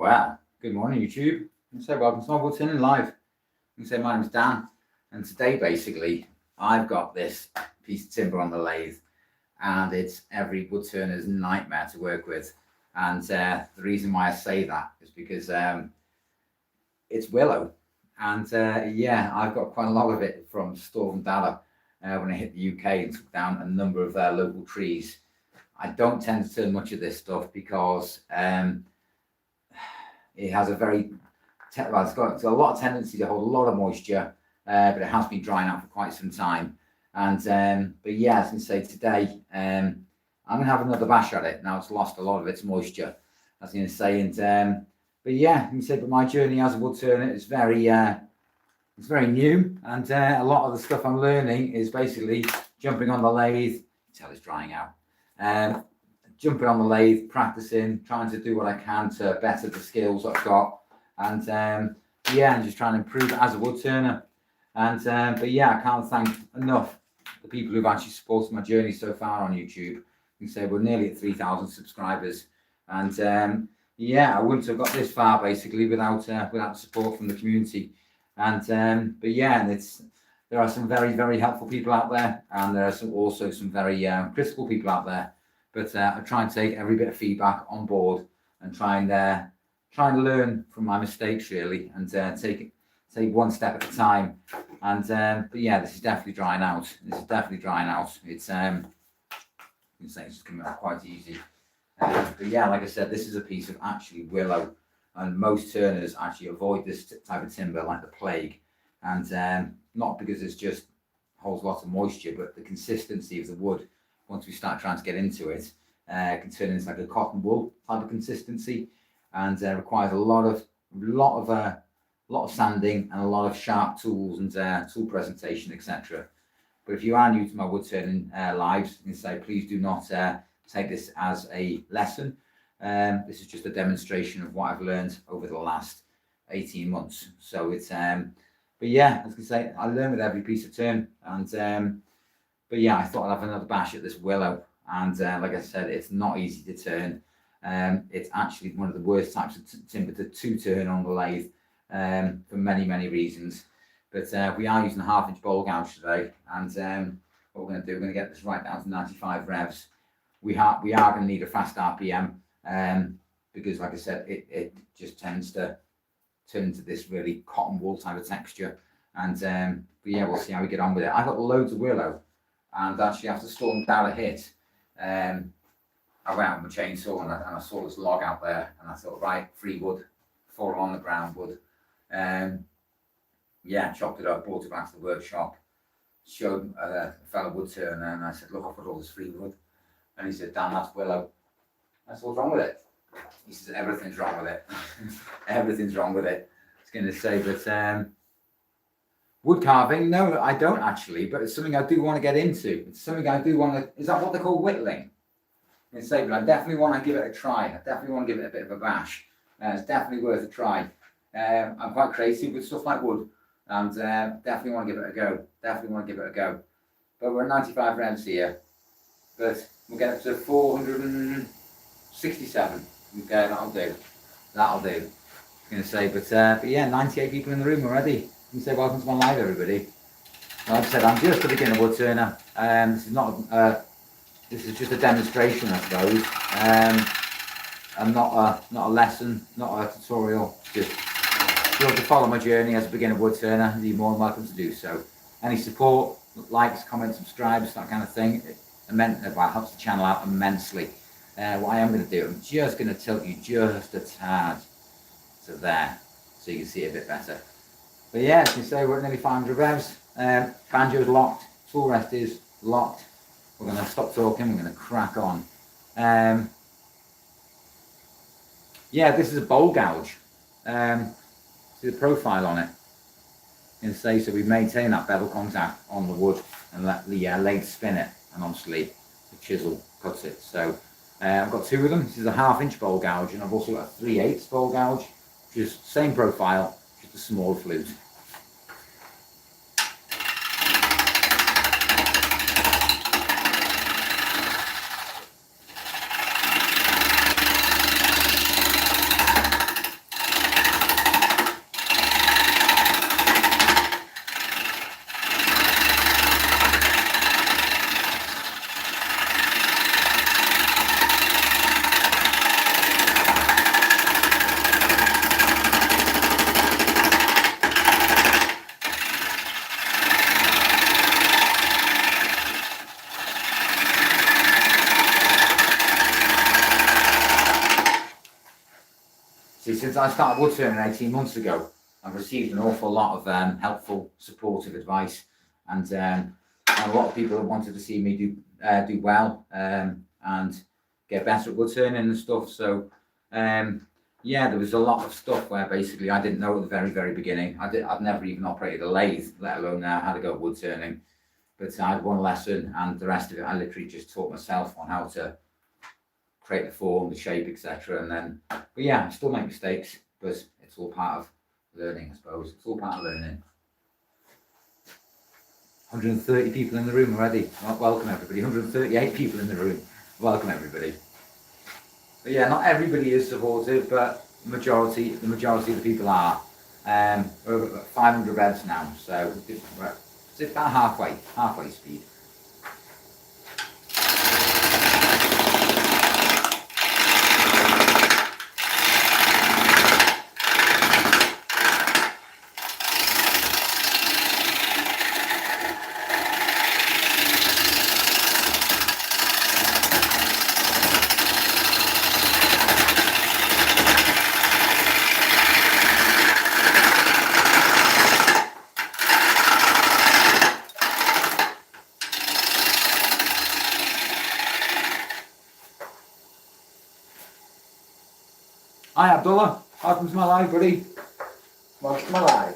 Well, good morning, YouTube. So welcome to my Woodturning Live. My name's Dan, and today basically I've got this piece of timber on the lathe, and it's every woodturner's nightmare to work with. And the reason why I say that is because it's willow, and yeah, I've got quite a lot of it from Storm Dalla when I hit the UK and took down a number of local trees. I don't tend to turn much of this stuff because it has a very, well, it's got a lot of tendency to hold a lot of moisture, but it has been drying out for quite some time. And but yeah, as I can say today, I'm gonna have another bash at it. Now it's lost a lot of its moisture, as I'm gonna say. And but yeah, you can say, but my journey as a woodturner is very it's very new, and a lot of the stuff I'm learning is basically jumping on the lathe until it's drying out. Jumping on the lathe, practicing, trying to do what I can to better the skills I've got, and yeah, and just trying to improve as a woodturner. And but yeah, I can't thank enough the people who've actually supported my journey so far on YouTube. You can say we're nearly at 3,000 subscribers, and yeah, I wouldn't have got this far basically without support from the community. And but yeah, and there are some very helpful people out there, and there are also some very critical people out there. But I try and take every bit of feedback on board and try and learn from my mistakes really, and take one step at a time. And but yeah, this is definitely drying out. It's you can say it's just coming out quite easy. But yeah, like I said, this is a piece of actually willow, and most turners actually avoid this type of timber like the plague. And not because it's just holds lots of moisture, but the consistency of the wood, once we start trying to get into it, can turn into like a cotton wool type of consistency, and requires a lot of sanding and a lot of sharp tools and tool presentation, etc. But if you are new to my woodturning lives, I can say please do not take this as a lesson. This is just a demonstration of what I've learned over the last 18 months. So it's but yeah, as I can say, I learn with every piece of turn. And but yeah, I thought I'd have another bash at this willow. And like I said, it's not easy to turn. It's actually one of the worst types of timber to turn on the lathe, for many reasons. But we are using a 1/2-inch bowl gouge today, and what we're going to do, we're going to get this right down to 95 revs. We are going to need a fast RPM, because like I said, it just tends to turn into this really cotton wool type of texture. And but yeah, we'll see how we get on with it. I've got loads of willow, and actually after Storm Dalla hit, I went out with my chainsaw and I saw this log out there, and I thought, right, free wood, fall on the ground wood. Yeah, chopped it up, brought it back to the workshop, showed a fellow woodturner, and I said, look, I've got all this free wood. And he said, Dan, that's willow. I said, what's wrong with it? He says, everything's wrong with it. Everything's wrong with it. I was going to say, but wood carving, no, I don't actually, but it's something I do want to get into. It's something I do want to, is that what they call whittling? I can say, but I definitely want to give it a try. I definitely want to give it a bit of a bash. It's definitely worth a try. I'm quite creative with stuff like wood, and definitely want to give it a go. But we're at 95 revs here, but we'll get up to 467. Okay, that'll do. I was going to say, but yeah, 98 people in the room already. You can say welcome to my live, everybody. Like I said, I'm just a beginner woodturner. This is not this is just a demonstration, I suppose. And not a lesson, not a tutorial. Just if you want to follow my journey as a beginner woodturner, you're more than welcome to do so. Any support, likes, comments, subscribes, that kind of thing, well, helps the channel out immensely. What I am going to do, I'm just going to tilt you just a tad to there, so you can see it a bit better. But yeah, as you say, we're at nearly 500 revs. Banjo's locked, tool rest is locked. We're going to stop talking, we're going to crack on. Yeah, this is a bowl gouge. See the profile on it. And say, so we maintain that bevel contact on the wood and let the lathe spin it, and obviously the chisel cuts it. So I've got two of them. This is a 1/2-inch bowl gouge, and I've also got a 3/8 bowl gouge, which is same profile, just a small flute. See, since I started woodturning 18 months ago, I've received an awful lot of helpful, supportive advice, and a lot of people have wanted to see me do well and get better at woodturning and stuff. So yeah, there was a lot of stuff where basically I didn't know at the very beginning. I'd never even operated a lathe, let alone how to go woodturning. But I had one lesson, and the rest of it I literally just taught myself on how to create the form, the shape, etc. And then, but yeah, I still make mistakes, but it's all part of learning, I suppose. It's all part of learning. 130 people in the room already. Well, welcome everybody. 138 people in the room. Welcome everybody. But yeah, not everybody is supportive, but the majority of the people are. We're over 500 revs now, so it's about halfway speed. Hi Abdullah, welcome to my live, buddy. Welcome to my live.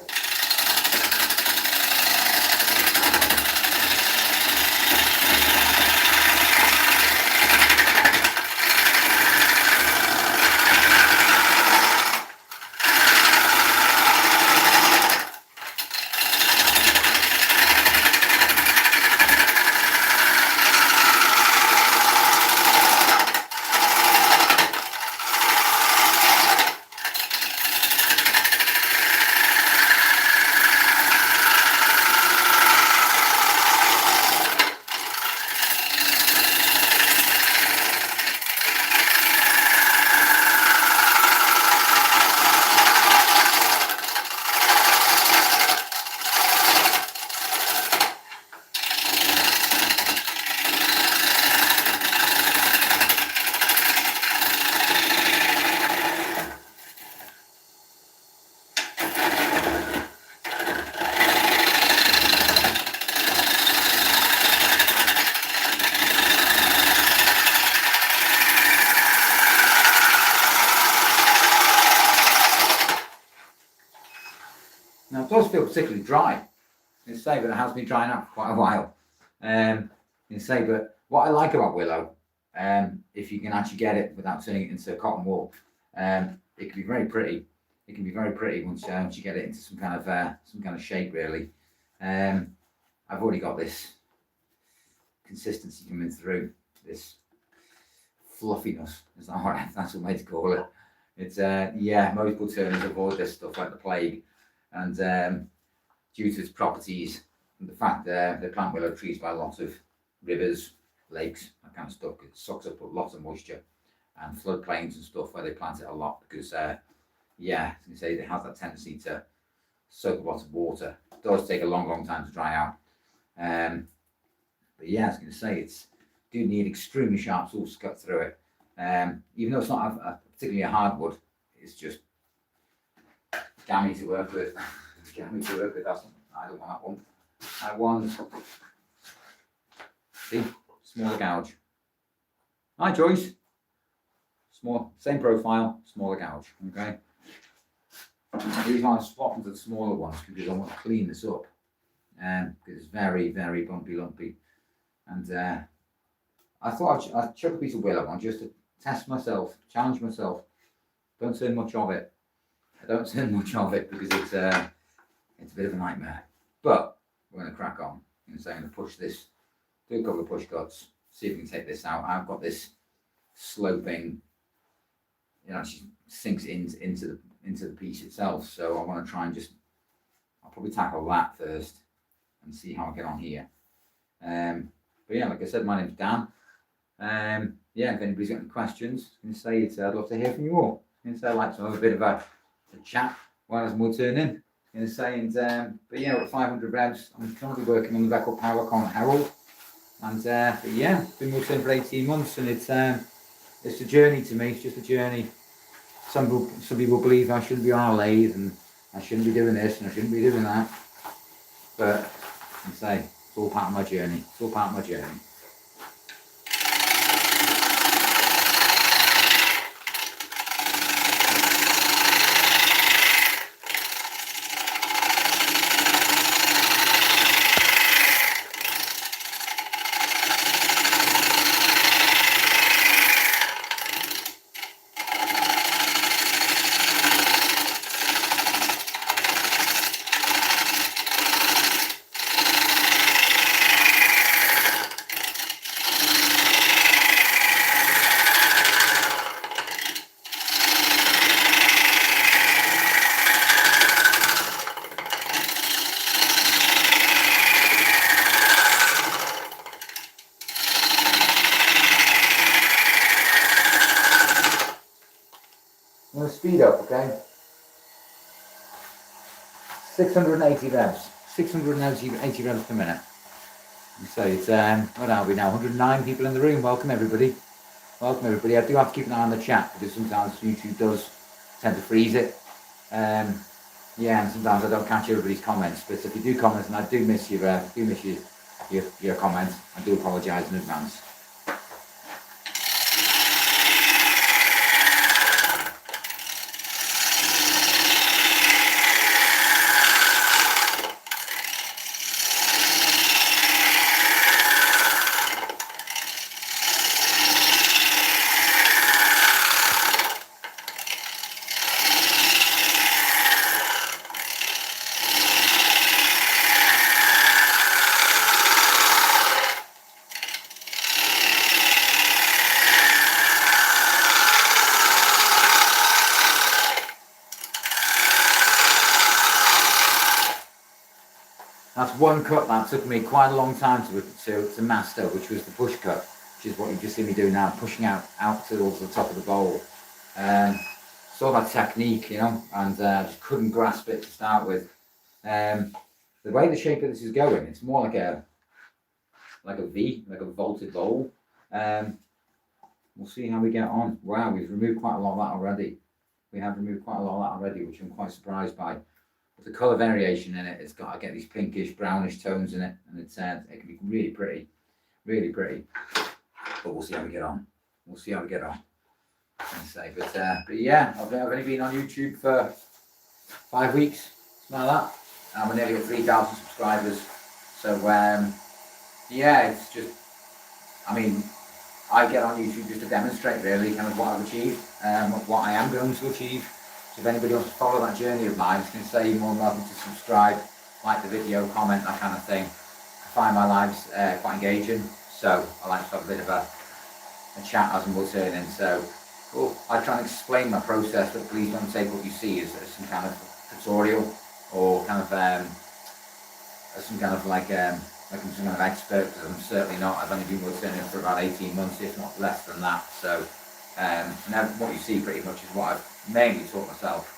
Now it does feel particularly dry. You say, but it has been drying out for quite a while. You say, but what I like about willow, if you can actually get it without turning it into cotton wool, it can be very pretty. It can be very pretty once you get it into some kind of shape, really. I've already got this consistency coming through, this fluffiness. Is that right? That's what way to call it. It's yeah, most woodturners avoid this stuff like the plague, and due to its properties and the fact that they plant willow trees by lots of rivers, lakes, that kind of stuff, it sucks up lots of moisture, and floodplains and stuff where they plant it a lot because yeah, as you say, it has that tendency to soak a lot of water. It does take a long time to dry out. But yeah, I was going to say, it's do need extremely sharp tools to cut through it. Even though it's not a particularly a hardwood, it's just gammy to work with. Gammy to work with. That's I don't want that one. I want see smaller gouge. Hi Joyce. Small, same profile, smaller gouge. Okay. The reason why I'm swapping to the smaller ones because I want to clean this up, because it's very bumpy, lumpy, and I thought I'd chuck a piece of willow on just to test myself, challenge myself. Don't turn much of it. I don't turn much of it because it's a bit of a nightmare. But we're going to crack on. I'm going to push this, do a couple of push cuts, see if we can take this out. I've got this sloping, it actually sinks into the piece itself. So I want to try and I'll probably tackle that first and see how I get on here. But yeah, like I said, my name's Dan. Yeah, if anybody's got any questions, I can say it. I'd love to hear from you all. I can say I'd like to have a bit of a chat while there's more turning. I'm saying, but yeah, with 500 revs, I'm currently working on the record power con Herald, and but yeah, been woodturning for 18 months, and it's a journey to me. It's just a journey. some people believe I shouldn't be on a lathe and I shouldn't be doing this and I shouldn't be doing that. But I say, it's all part of my journey. It's all part of my journey. I'm going to speed up, okay? 680 revs. 680 revs per minute. So it's, what are we now? 109 people in the room. Welcome everybody. Welcome everybody. I do have to keep an eye on the chat because sometimes YouTube does tend to freeze it. Yeah, and sometimes I don't catch everybody's comments. But if you do comment and I do miss your comments, I do apologise in advance. That's one cut that took me quite a long time to master, which was the push cut, which is what you've just seen me do now, pushing out towards the top of the bowl. Saw that technique, you know, and just couldn't grasp it to start with. The way the shape of this is going, it's more like a V, like a vaulted bowl. We'll see how we get on. Wow, we've removed quite a lot of that already. We have removed quite a lot of that already, which I'm quite surprised by. The colour variation in it, I get these pinkish, brownish tones in it, and it can be really pretty, really pretty. But we'll see how we get on. We'll see how we get on. But yeah, I've only been on YouTube for 5 weeks, something like that. And we're nearly at 3,000 subscribers. So yeah, it's just, I mean, I get on YouTube just to demonstrate really kind of what I've achieved, what I am going to achieve. So if anybody wants to follow that journey of mine, I was going to say you're more than welcome to subscribe, like the video, comment, that kind of thing. I find my lives quite engaging, so I like to have a bit of a chat as I'm Woodturning. So I try and explain my process, but please don't take what you see as some kind of tutorial or kind of as some kind of like I'm some kind of expert, because I'm certainly not. I've only been Woodturning for about 18 months, if not less than that. So now what you see pretty much is what I've mainly taught myself.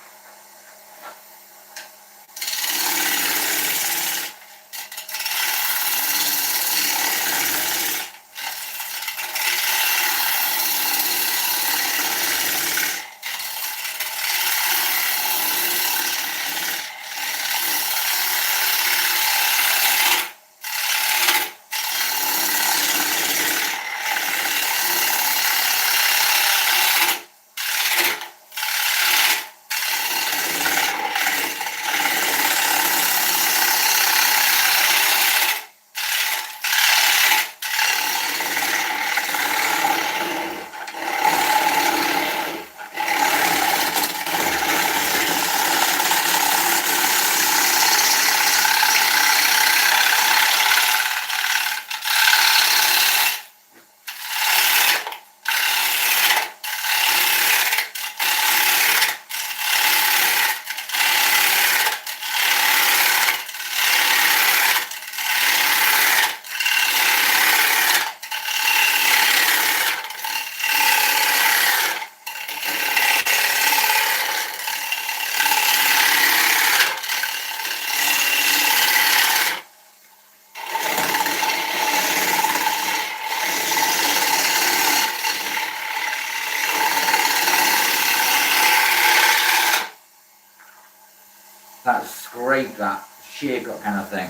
that scrape, that shear cut kind of thing.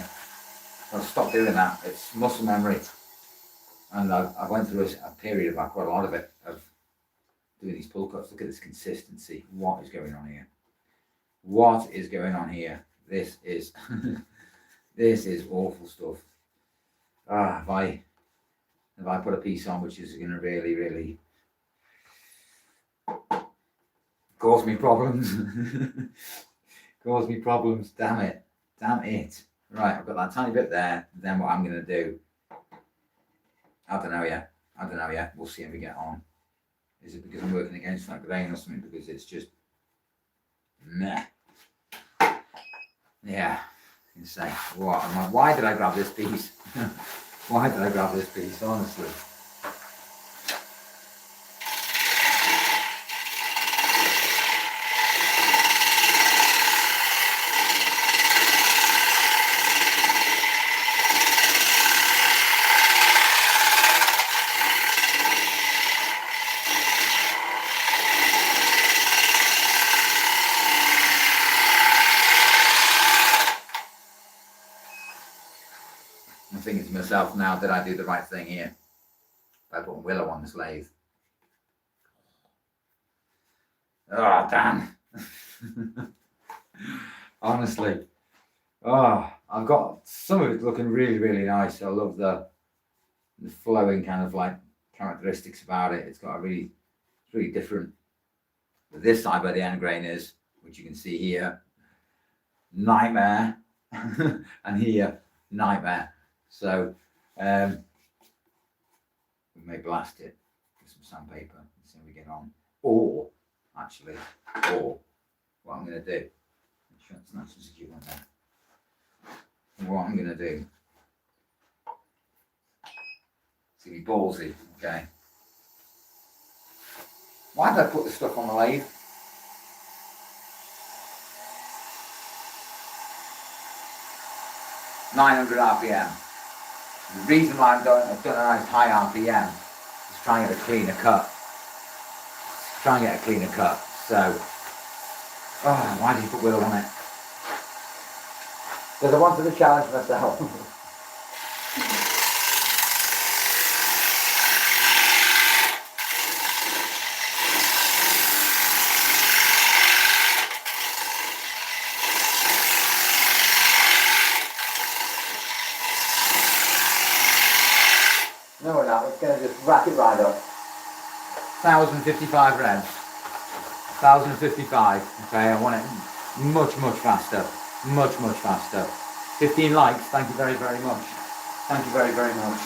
I'll stop doing that. It's muscle memory. And I went through a period of quite a lot of it, of doing these pull cuts. Look at this consistency. What is going on here? What is going on here? This is this is awful stuff. If I put a piece on which is going to really cause me problems, damn it. Right, I've got that tiny bit there. Then what I'm going to do, I don't know yet. We'll see how we get on. Is it because I'm working against that grain or something? Because it's just meh. Yeah, you say, what? Why did I grab this piece? Why did I grab this piece? Honestly. I'm thinking to myself now, did I do the right thing here by putting Willow on this lathe? Oh, damn. Honestly. Oh, I've got some of it looking really nice. I love the flowing kind of like characteristics about it. It's really different. But this side where the end grain is, which you can see here, nightmare. And here, nightmare. So we may blast it with some sandpaper and see how we get on. Or what I'm going to do, it's nice and secure on there. What I'm going to do, it's going to be ballsy, okay? Why did I put this stuff on the lathe? $900 RPM. The reason why I've done a nice high RPM is to try and get a cleaner cut. So, why did you put Willow on it? Because I wanted to challenge myself. No, we're not. It's going to just rack it right up. 1055 revs. 1055. Okay, I want it much faster. Much faster. 15 likes. Thank you very much. Thank you very much.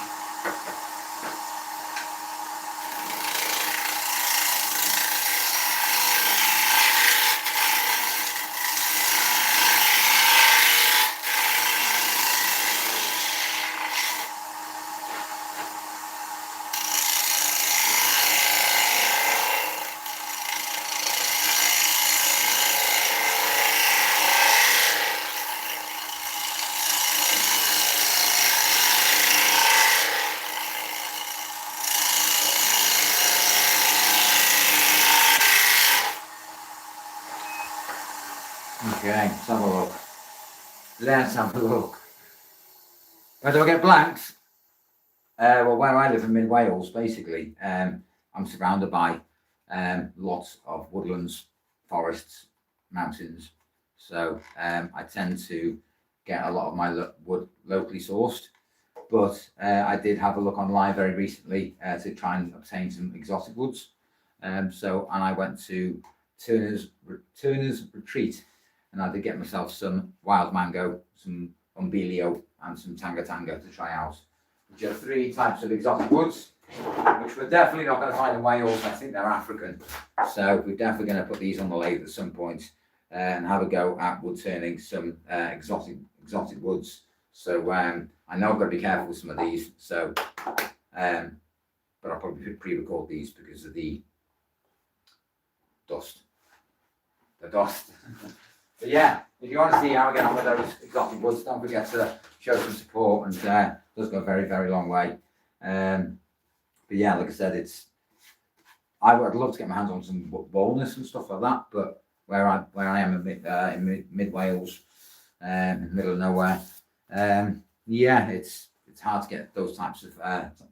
Okay, let's have a look. Where do I get blanks? Well, where I live in mid Wales, basically, I'm surrounded by lots of woodlands, forests, mountains. So I tend to get a lot of my wood locally sourced. But I did have a look online very recently to try and obtain some exotic woods. And I went to Turner's Retreat, and I did get myself some wild mango, some umbelio, and some tanga to try out, which are 3 types of exotic woods, which we're definitely not going to find in Wales. I think they're African. So we're definitely going to put these on the lathe at some point and have a go at wood turning some exotic woods. So I know I've got to be careful with some of these. So, but I'll probably pre-record these because of the dust. But yeah, if you want to see how I get on with those exotic woods, don't forget to show some support, and it does go a very long way. But yeah, like I said, I'd love to get my hands on some walnuts and stuff like that, but where I am in mid Wales, middle of nowhere. Yeah, it's hard to get those types of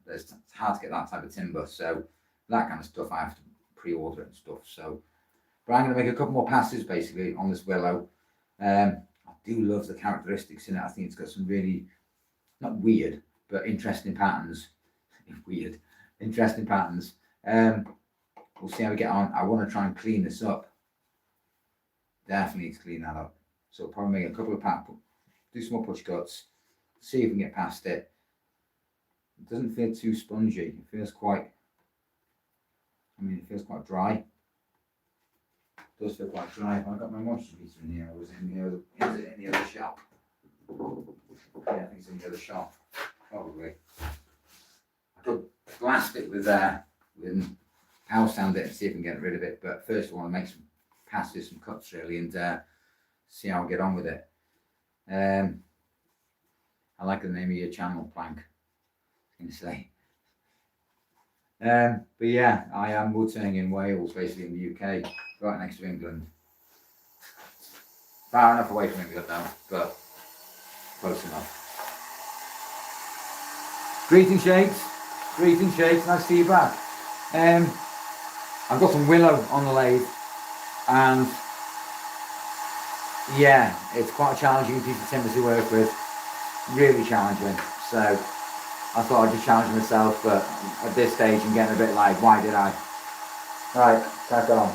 it's hard to get that type of timber. So that kind of stuff I have to pre-order and stuff. So, but I'm going to make a couple more passes basically on this willow. I do love the characteristics in it. I think it's got some really not weird but interesting patterns. Weird, interesting patterns. We'll see how we get on. I want to try and clean this up. Definitely need to clean that up. So probably make a couple of do some more push cuts, see if we can get past it. It doesn't feel too spongy. It feels quite, it feels quite dry. It does feel quite dry. Have I got my moisture meter in here? Or was it in the other shop? Yeah, I think it's in the other shop. Probably. I could blast it with power sand it and see if I can get rid of it. But first I want to make some passes, some cuts really, and see how I get on with it. I like the name of your channel, Plank. I was going to say. But yeah, I am woodturning in Wales, basically in the UK, right next to England. Far enough away from England now, but close enough. Greetings, shakes. Greetings, shakes. Nice to see you back. I've got some willow on the lathe, and yeah, it's quite a challenging piece of timber to work with. Really challenging. So I thought I'd just challenge myself, but at this stage I'm getting a bit like, why did I? Right, crack on.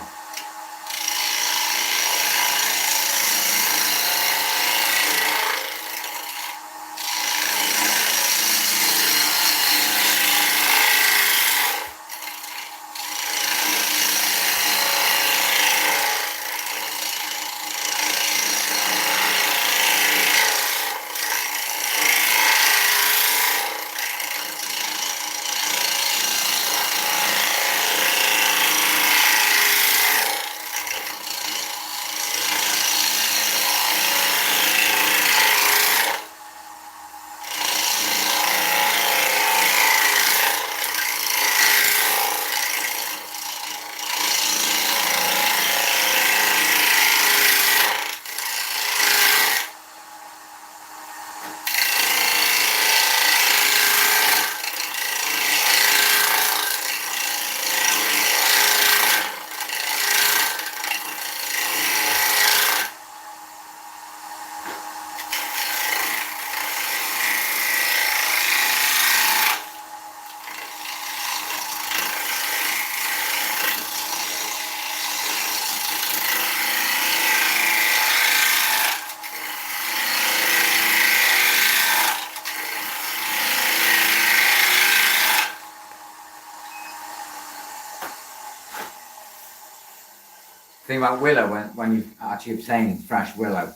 The thing about willow, when you actually obtain fresh willow, it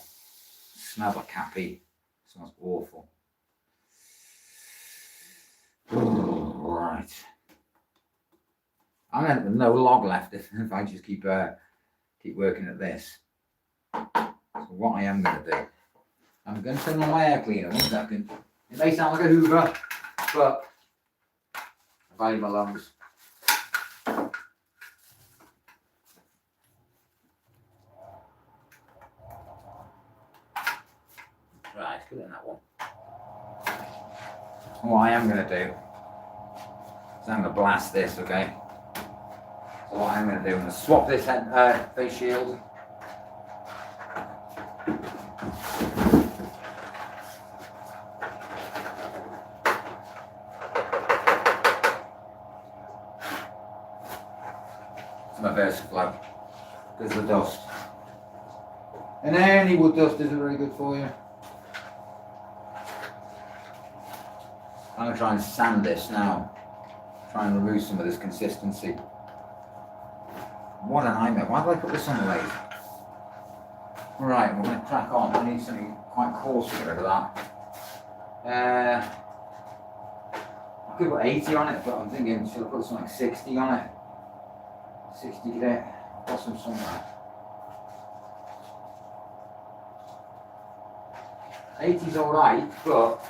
smells like cat pee. It smells awful. Right. I'm going to have no log left if I just keep working at this. So what I am going to do, I'm going to turn on my air cleaner. 1 second. It may sound like a Hoover, but I value my lungs. Right, put it in that one. What I am going to do is I'm going to blast this, okay? So what I'm going to do, I'm going to swap this face shield. It's my VersaFlow. There's the dust. And any wood dust isn't very good for you. I'm going to try and sand this now. Try and remove some of this consistency. What an nightmare. Why did I put this on the lathe? Right, we're going to crack on. I need something quite coarse to get rid of that. I could put 80 on it, but I'm thinking, should I put something like 60 on it? 60 get it. Bottom somewhere. 80's alright, but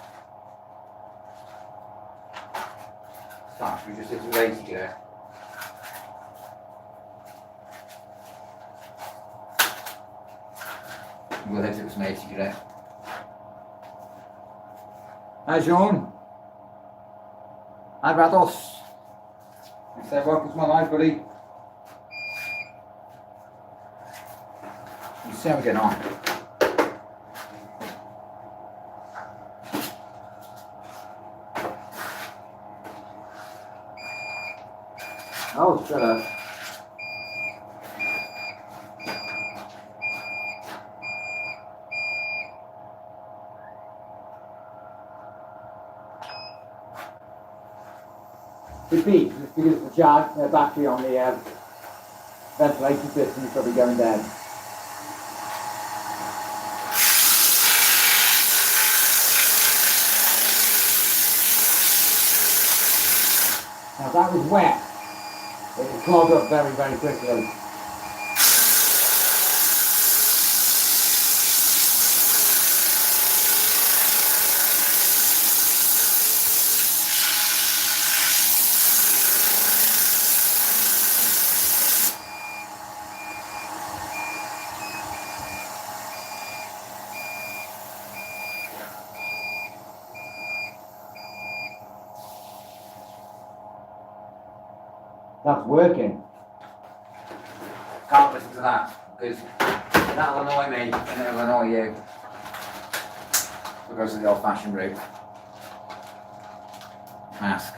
we just hit with 80 there. We'll hit it with some 80 grit. Hi Sean. Hi Rados. You say welcome to my life, buddy. Let's see how we're getting on. Oh, shut up. Repeat, just because the charge, battery on the ventilation system is probably going down. Now that was wet. It will clog up very, very quickly. That's working. Can't listen to that because that'll annoy me and it'll annoy you. We'll go to the old fashioned route. Mask.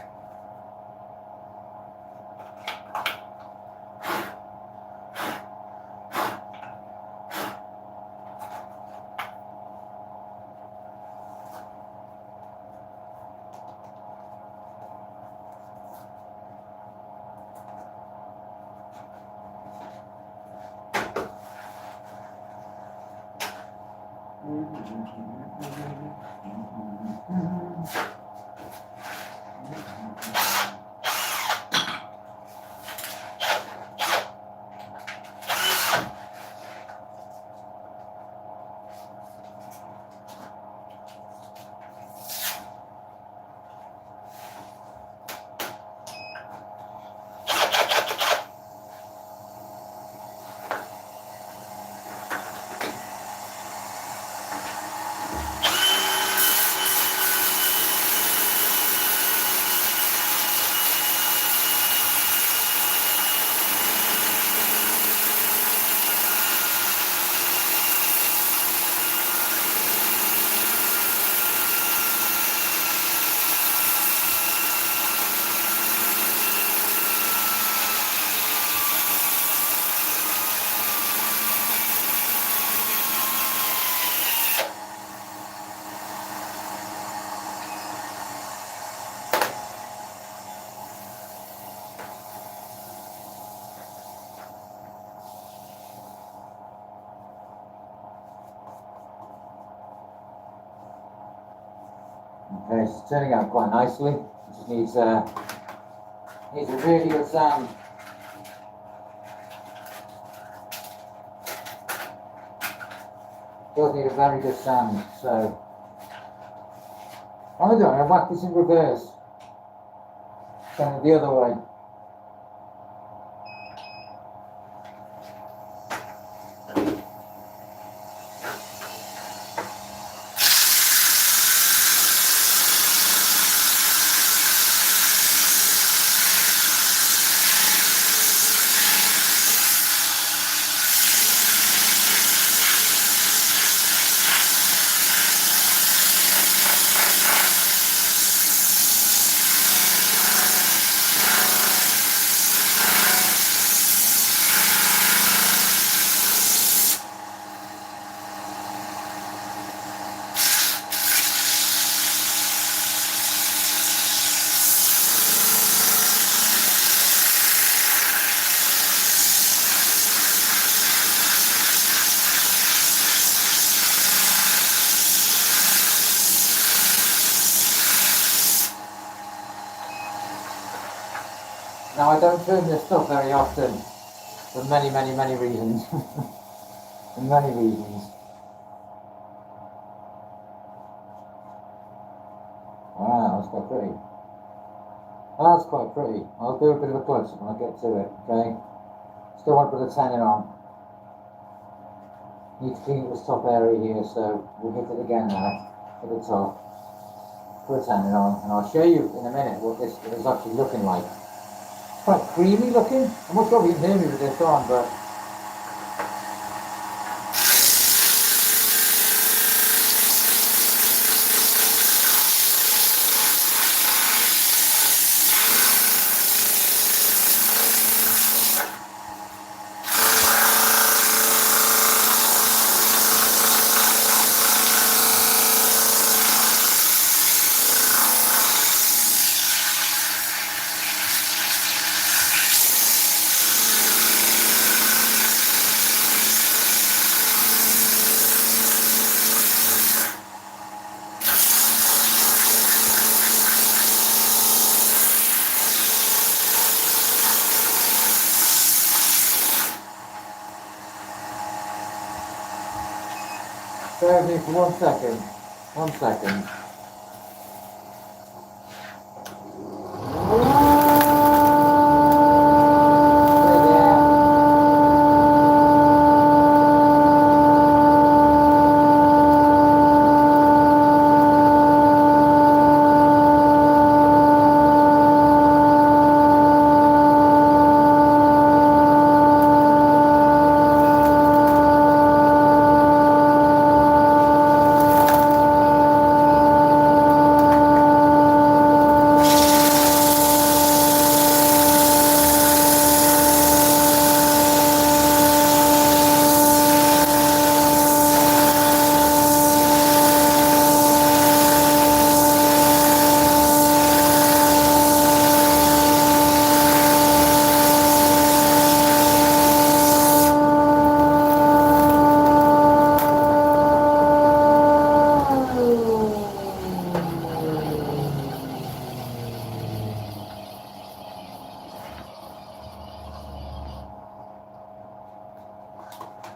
Okay, it's turning out quite nicely. It just needs a really good sand. Does need a very good sand, so what am I doing? I whack this in reverse. Send it the other way. Now I don't turn this stuff very often for many reasons. For many reasons. Wow, that's quite pretty. That's quite pretty. I'll do a bit of a close when I get to it, okay? Still want to put the tanning on. Need to clean up this top area here, so we'll hit it again now at the top. Put it on, and I'll show you in a minute what this is actually looking like. Quite creamy looking. I'm not sure if you can hear me with this on, but bear with me for 1 second. 1 second.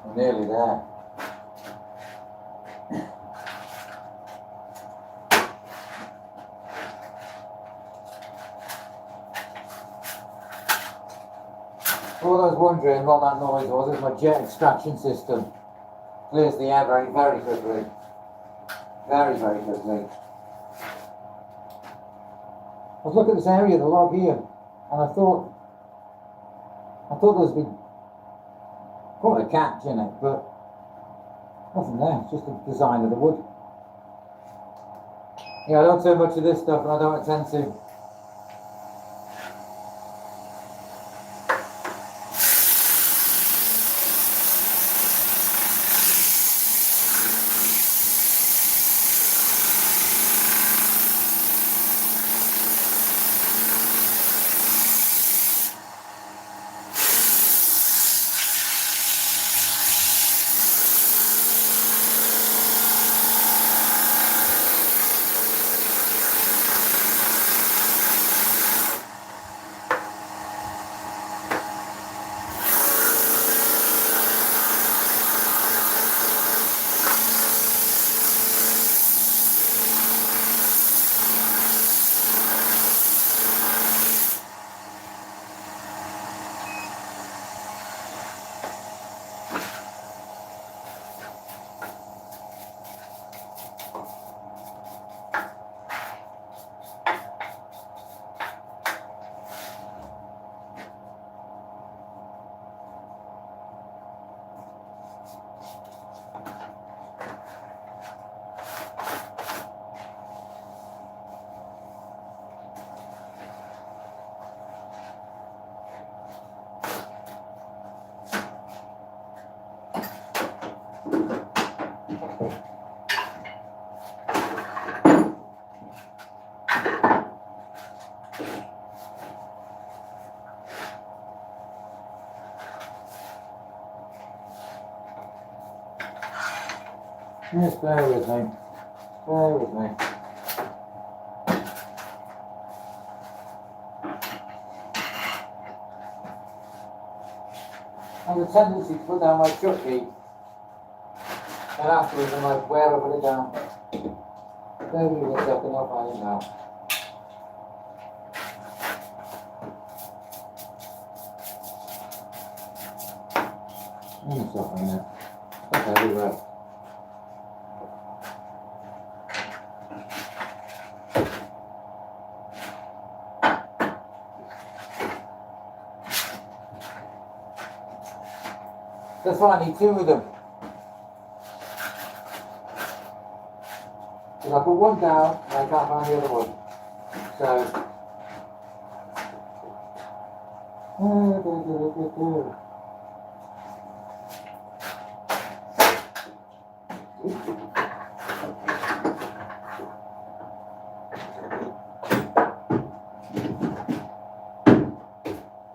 We're nearly there. All I was wondering what that noise was, is my jet extraction system. Clears the air very, very quickly. Very, very quickly. I was looking at this area, the log here, and I thought there's been quite a catch in it, but nothing there. It's just the design of the wood. Yeah, I don't do much of this stuff, and I don't intend to. Just bear with me. Bear with me. I have a tendency to put down my chucky, and afterwards I'm like, where I put it down? Bear with me a second, I'll find it now. Stop on that. everywhere. That's why I need two of them. Because I put one down and I can't find the other one. So.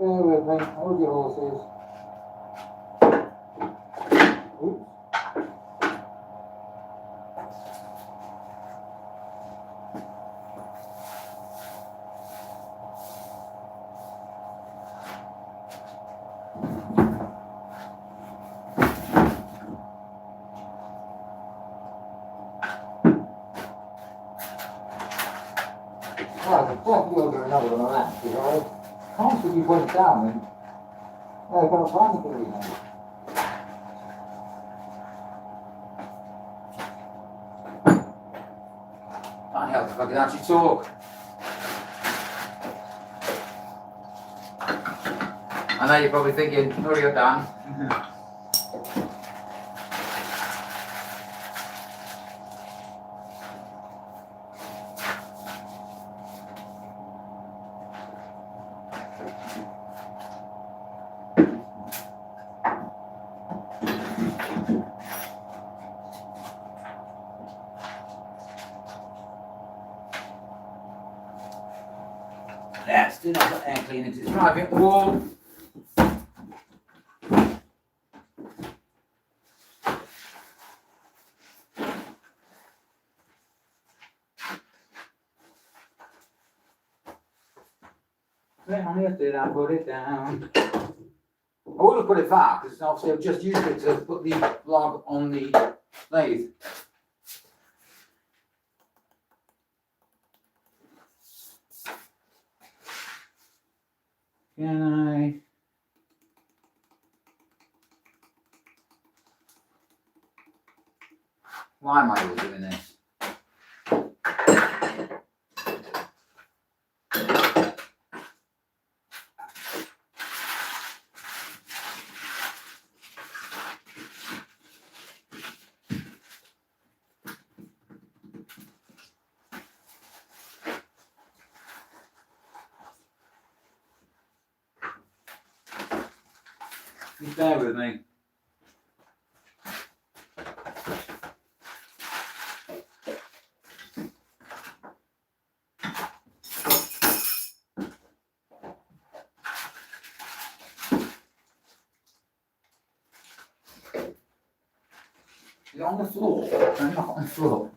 Bear with me, hold your horses. Oops. Well, I could definitely order another one of that, because I constantly put it down and I can't find it every now. Can't help if I can actually talk. I know you're probably thinking, hurry up, Dan. Let's do that air cleaning. It's driving up the wall. Put it down. I would have put it far because obviously I've just used it to put the log on the lathe. Can I? Why am I always doing this? Just bear with me. You're on the floor. I'm not on the floor.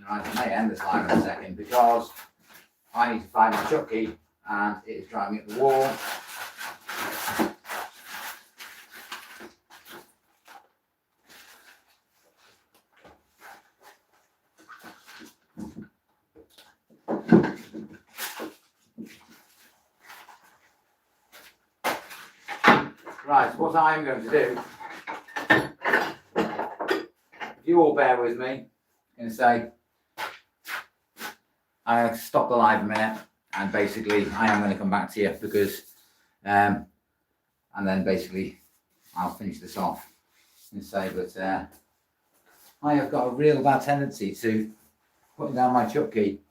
Right, I may end this live in a second because I need to find my chuck key and it is driving up the wall. Right, so what I'm going to do, if you all bear with me, I'm going to say, I stop the live a minute and basically I am going to come back to you because, and then basically I'll finish this off and say, but I have got a real bad tendency to putting down my chuck key.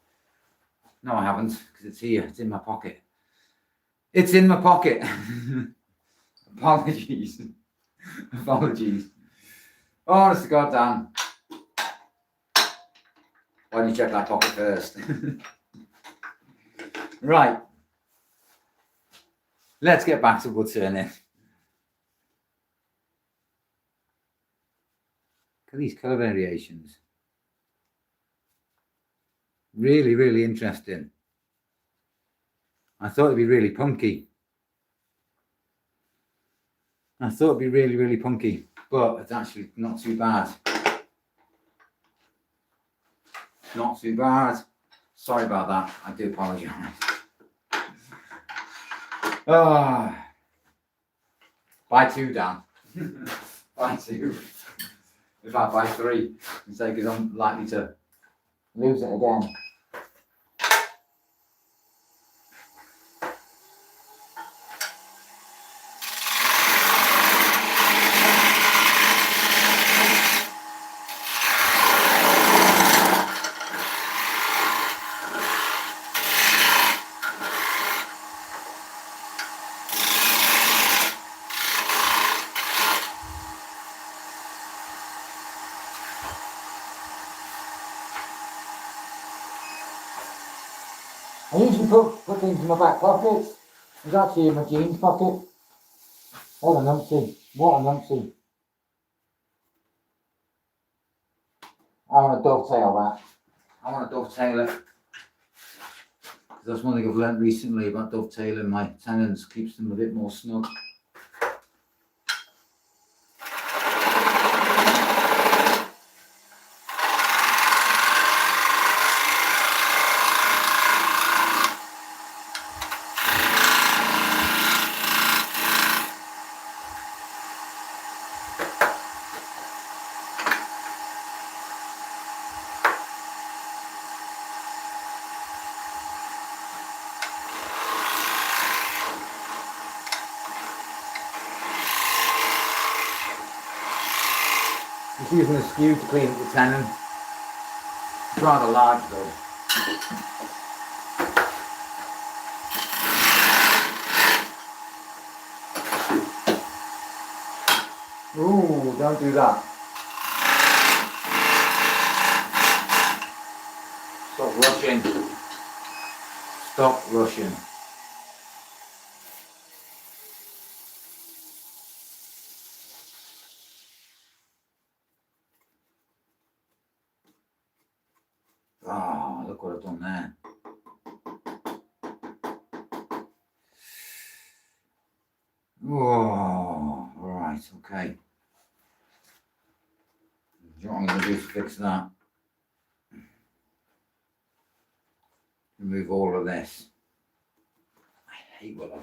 No, I haven't, because it's here, it's in my pocket. It's in my pocket. Apologies. Apologies. Honest to God, Dan. Why don't you check that pocket first? Right. Let's get back to woodturning. Look at these colour variations. Really, really interesting. I thought it'd be really punky. I thought it'd be really, really punky, but it's actually not too bad. Not too bad. Sorry about that. I do apologise. Buy 2, Dan. Buy 2. In fact, buy 3. Because I'm likely to lose it again. I usually put things in my back pocket. It's actually in my jeans pocket. What a numpty. What a numpty. I want to dovetail that. I want to dovetail it. That's one thing I've learned recently about dovetailing my tenons. Keeps them a bit more snug. Just using a skew to clean up the tenon. It's rather large though. Ooh, don't do that. Stop rushing. Stop rushing. Oh, look what I've done there. Oh, right, okay. What I'm going to do is fix that. Remove all of this. I hate Willow.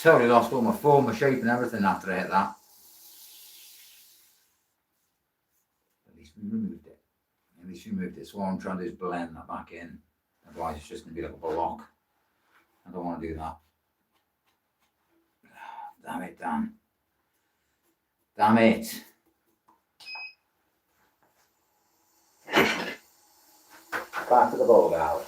Totally lost all my form, my shape and everything after I hit that. At least we removed it. At least we removed it. So what I'm trying to do is blend that back in. Otherwise it's just going to be like a block. I don't want to do that. Damn it, Dan. Damn it. Back to the bowl out.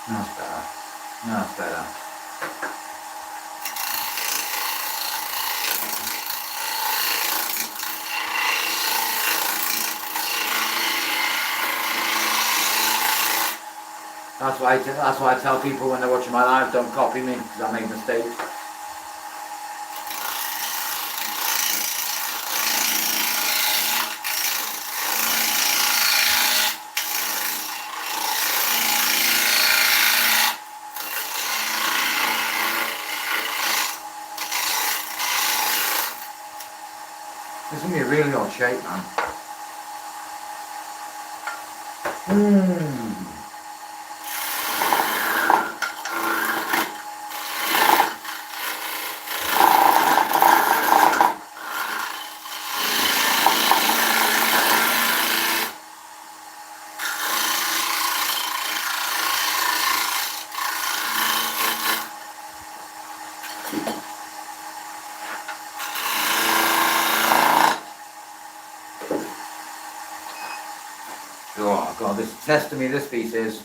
That's better. That's better. That's why I tell people when they're watching my live, don't copy me because I make mistakes. odd shape, man. Mmm. Oh God, this testing me, this piece is.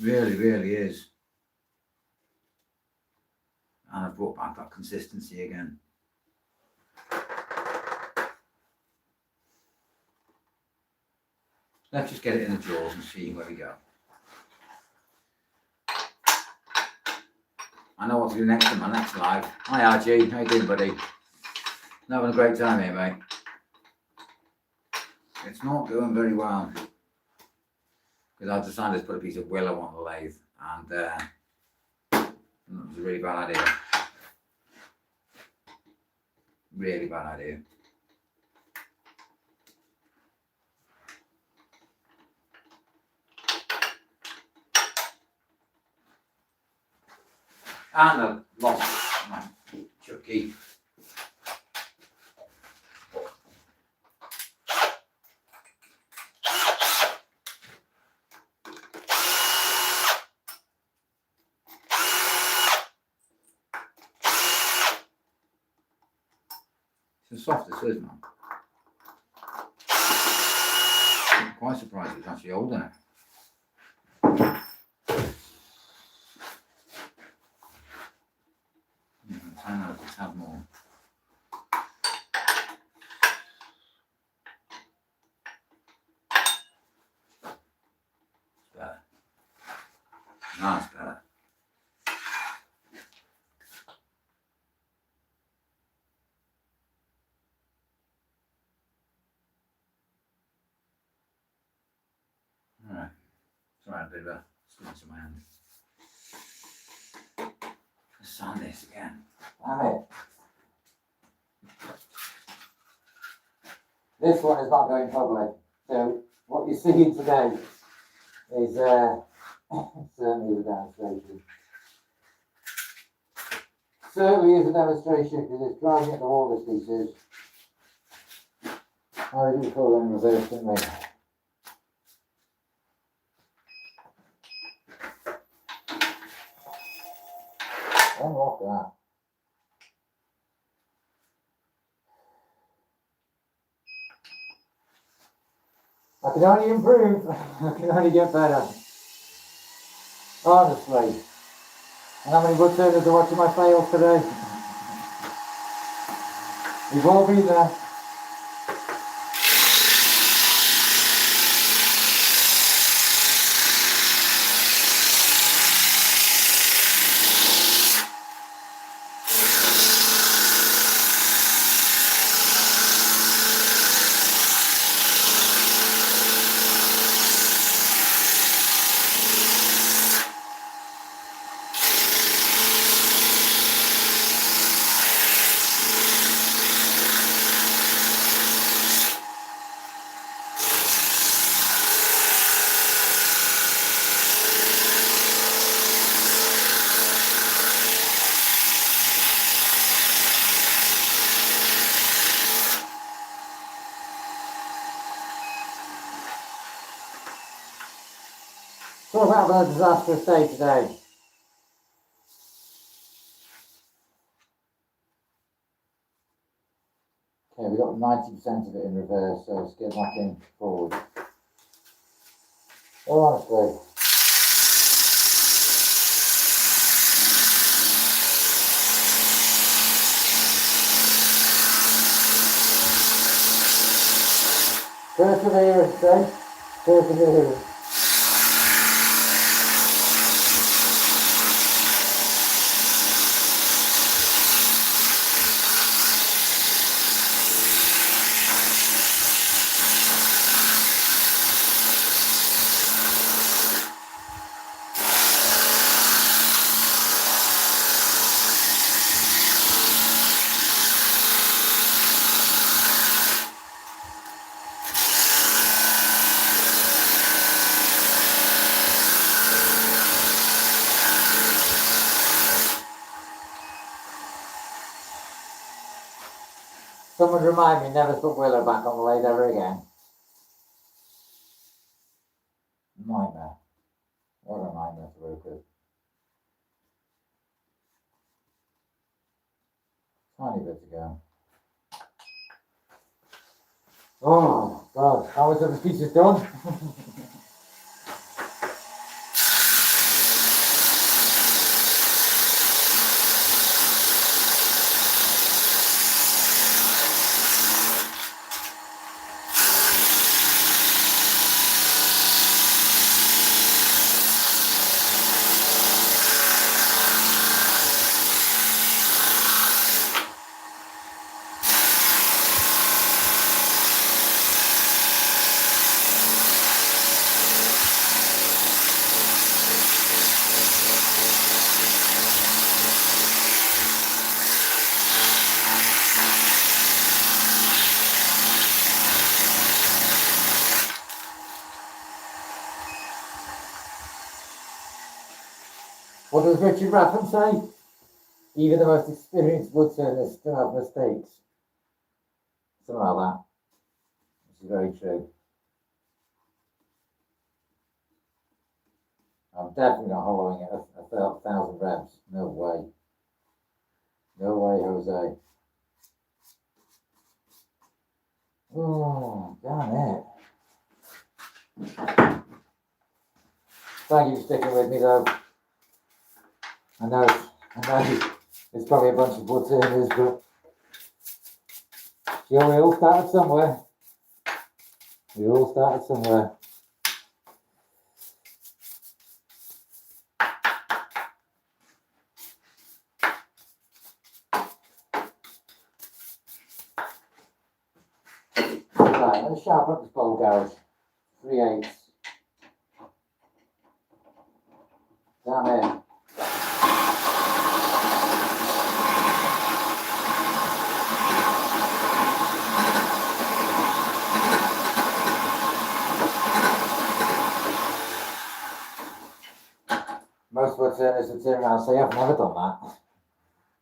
Really, really is. And I've brought back that consistency again. Let's just get it in the jaws and see where we go. I know what to do next in my next live. Hi RG, how you doing, buddy? Having a great time here, mate. It's not going very well because I decided to put a piece of willow on the lathe, and it was a really bad idea. Really bad idea. And I lost my chucky. It's as soft as this is, man. I'm quite surprised it's actually holding it. Turn out a tad more. It's better. That's better. Alright. Sorry, a bit of a squeeze in my hand. Let's sand this again. Oh. This one is not going public. So what you're seeing today is certainly a demonstration. Certainly is a demonstration because it's driving at the wall, this piece is. Oh, we did put it in reverse, didn't we? Unlock that. I can only improve. I can only get better. Honestly. And how many woodturners are watching my fails today? We've all been there. Talk about a disastrous day today. Okay, we got 90% of it in reverse, so let's get back in forward. Well, honestly. Perseverance, eh? Perseverance. Someone remind me never to put Willow back on the lathe ever again. Nightmare. What a nightmare to work with. Tiny bit to go. Oh, God. How much of this piece is done? What does Richard Ratham say? Even the most experienced woodturners still have mistakes. Something like that. Which is very true. I'm definitely not hollowing it a 1,000 revs. No way. No way, Jose. Oh, damn it. Thank you for sticking with me though. I know it's probably a bunch of woodturners, but we all started somewhere. We all started somewhere. Right, let's sharpen up this bowl gouge. 3/8. Down here. Most woodturners would turn around and say, I've never done that.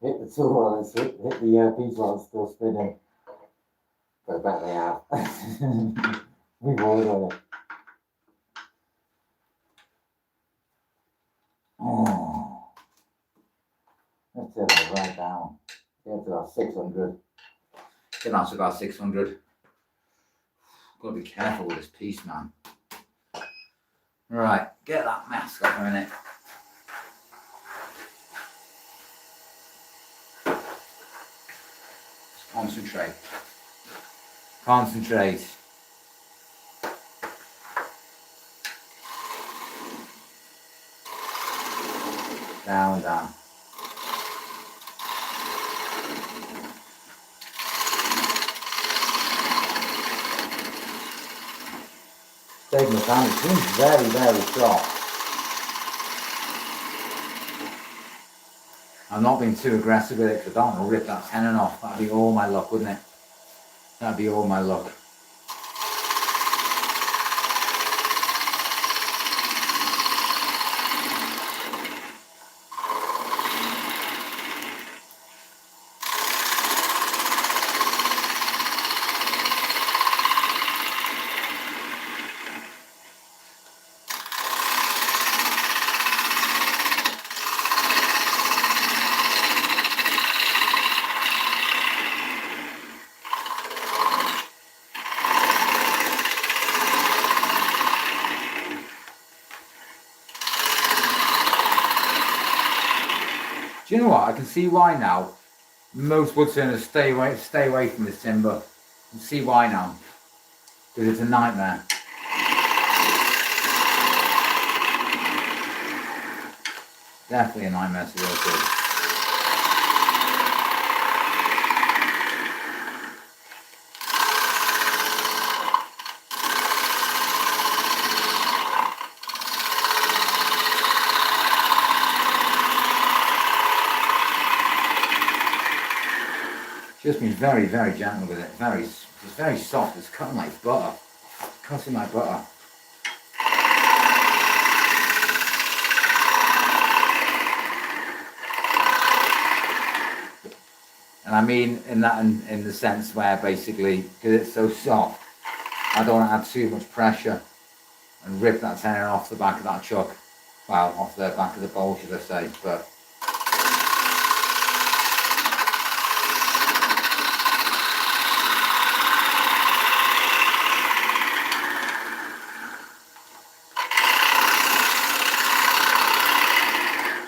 Hit the tool while it's hit the piece while it's still spinning. But I bet they have. We've all done it. Oh. Let's turn it right down. Get to about 600. Get down to about 600. Got to be careful with this piece, man. Right, get that mask off a minute. Just concentrate. Concentrate. Down, down. Taking the time, it seems very, very soft. I'm not being too aggressive with it because I don't want to rip that tenon off. That'd be all my luck, wouldn't it? That'd be all my luck. Do you know what? I can see why now. Most woodturners stay away from this timber. I can see why now. Because it's a nightmare. Definitely a nightmare to work with. Just been very, very gentle with it. It's very soft. It's cutting like butter. Cutting like butter. And I mean in that in the sense where basically, because it's so soft, I don't want to add too much pressure and rip that tenon off the back of that chuck. Well, off the back of the bowl, should I say, but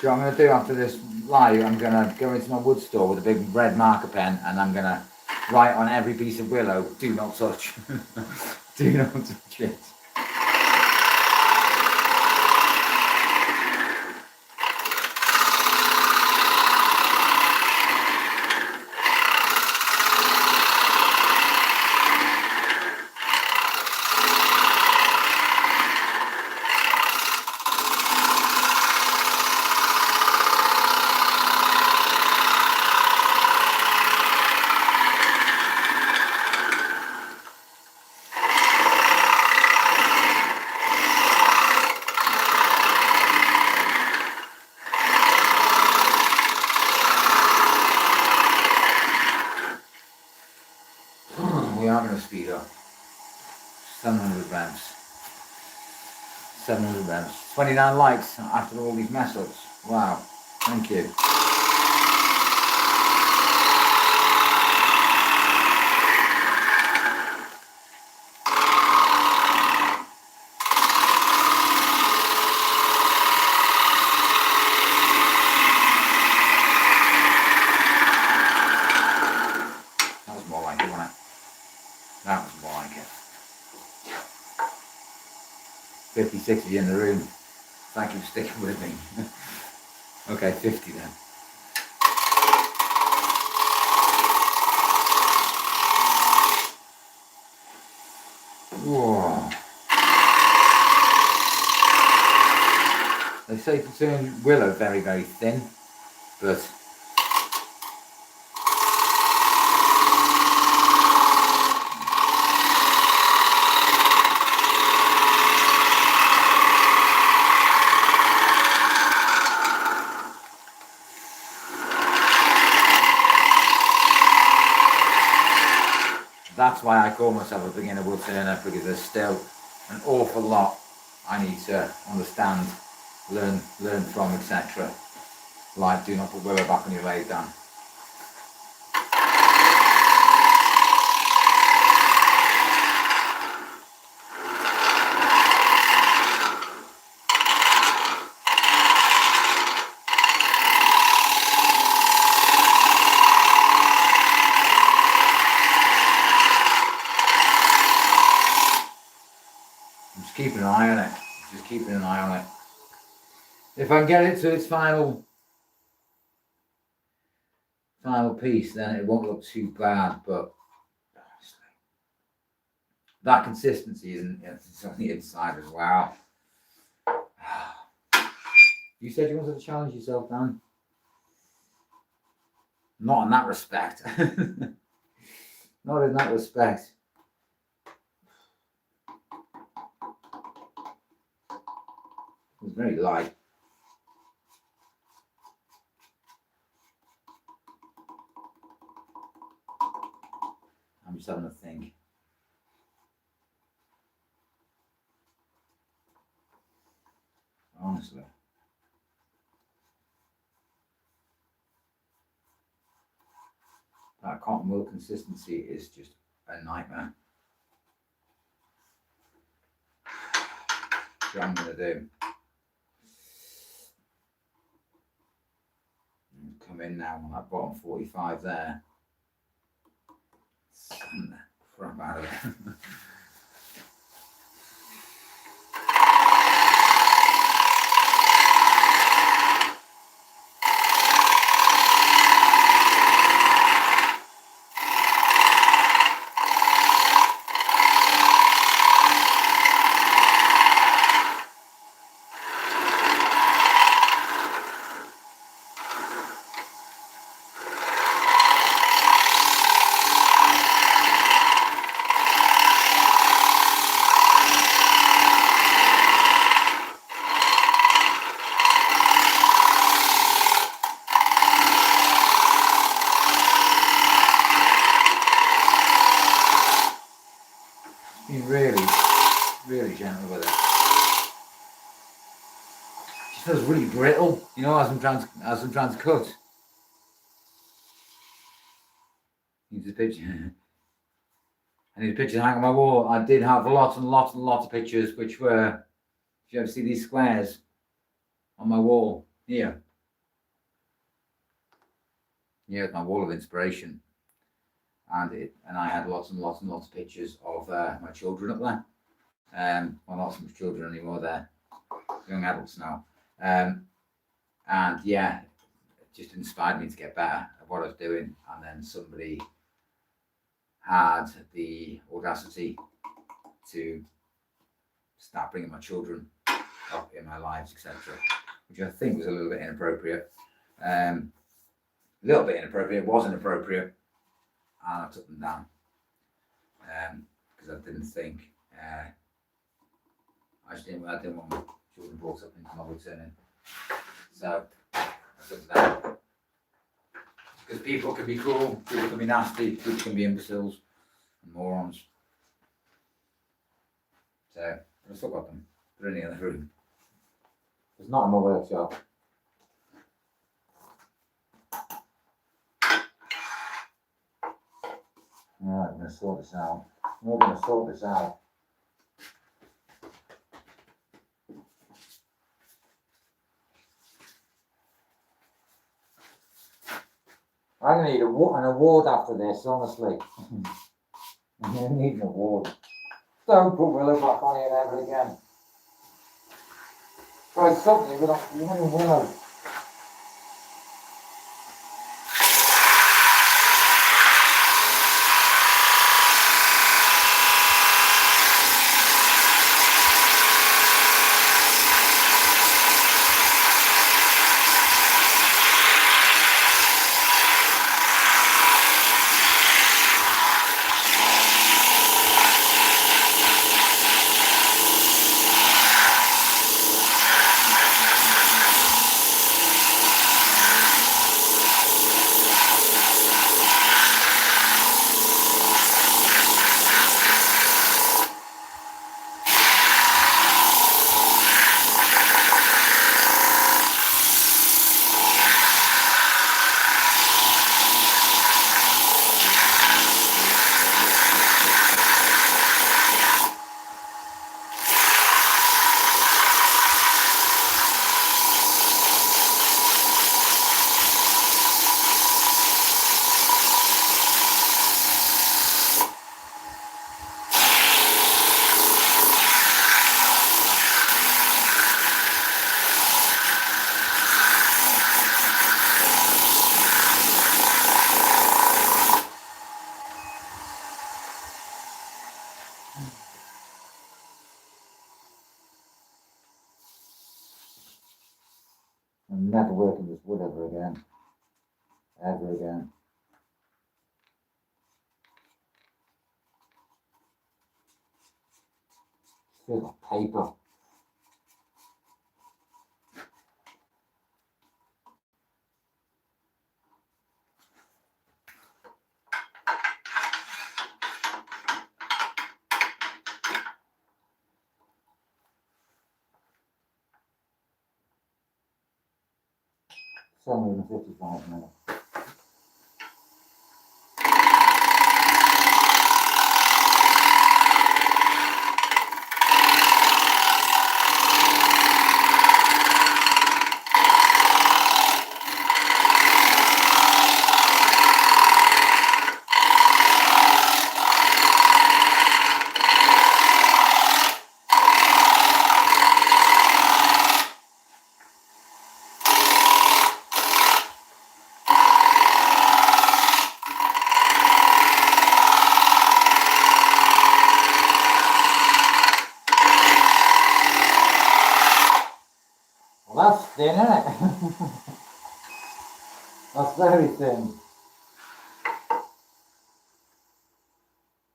so what I'm going to do after this live, I'm going to go into my wood store with a big red marker pen and I'm going to write on every piece of willow, do not touch. Do not touch it. We are going to speed up. 700 revs. 700 revs. 29 likes after all these mess ups. Wow. Thank you. That was more like it, wasn't it? That was more like it. 56 of you in the room. Thank you for sticking with me. Okay, 50 then. Whoa. They say to turn willow very, very thin, but that's why I call myself a beginner wood turner, because there's still an awful lot I need to understand, learn from, etc. Like, do not put willow back on your lathe down. Just keeping an eye on it. Just keeping an eye on it. If I can get it to its final piece, then it won't look too bad. But honestly, that consistency isn't. It's on the inside as well. You said you wanted to challenge yourself, Dan. Not in that respect. Not in that respect. It's very light. I'm just having a think. Honestly. That cotton wool consistency is just a nightmare. That's what I'm going to do. Come in now on that bottom 45 there. Sand the crap out of it. been really, really gentle with it. It feels really brittle, you know, as I'm trying to cut. Need a picture. I need a picture to hang on my wall. I did have lots and lots and lots of pictures, which were. Do you ever see these squares on my wall here? Yeah, it's my wall of inspiration, and I had lots and lots and lots of pictures of my children up there. Well, not so much children anymore. They're young adults now. And yeah, it just inspired me to get better at what I was doing. And then somebody had the audacity to start bringing my children up in my lives, etc., which I think was a little bit inappropriate. A little bit inappropriate. It was inappropriate, and I took them down because I didn't think I didn't want my children brought up into my woodturning. So I took them down because people can be cruel, people can be nasty, people can be imbeciles and morons. So I still got them. They're in the other room. It's not in my workshop. Right, I'm going to sort this out. We're going to sort this out. I'm going to need an award after this, honestly. I'm going to need an award. Don't put Willow back on here ever again. Try something without Willow. I'm never working this wood ever again. Ever again. It feels like paper. £755. Well, that's thin, isn't it? That's very thin.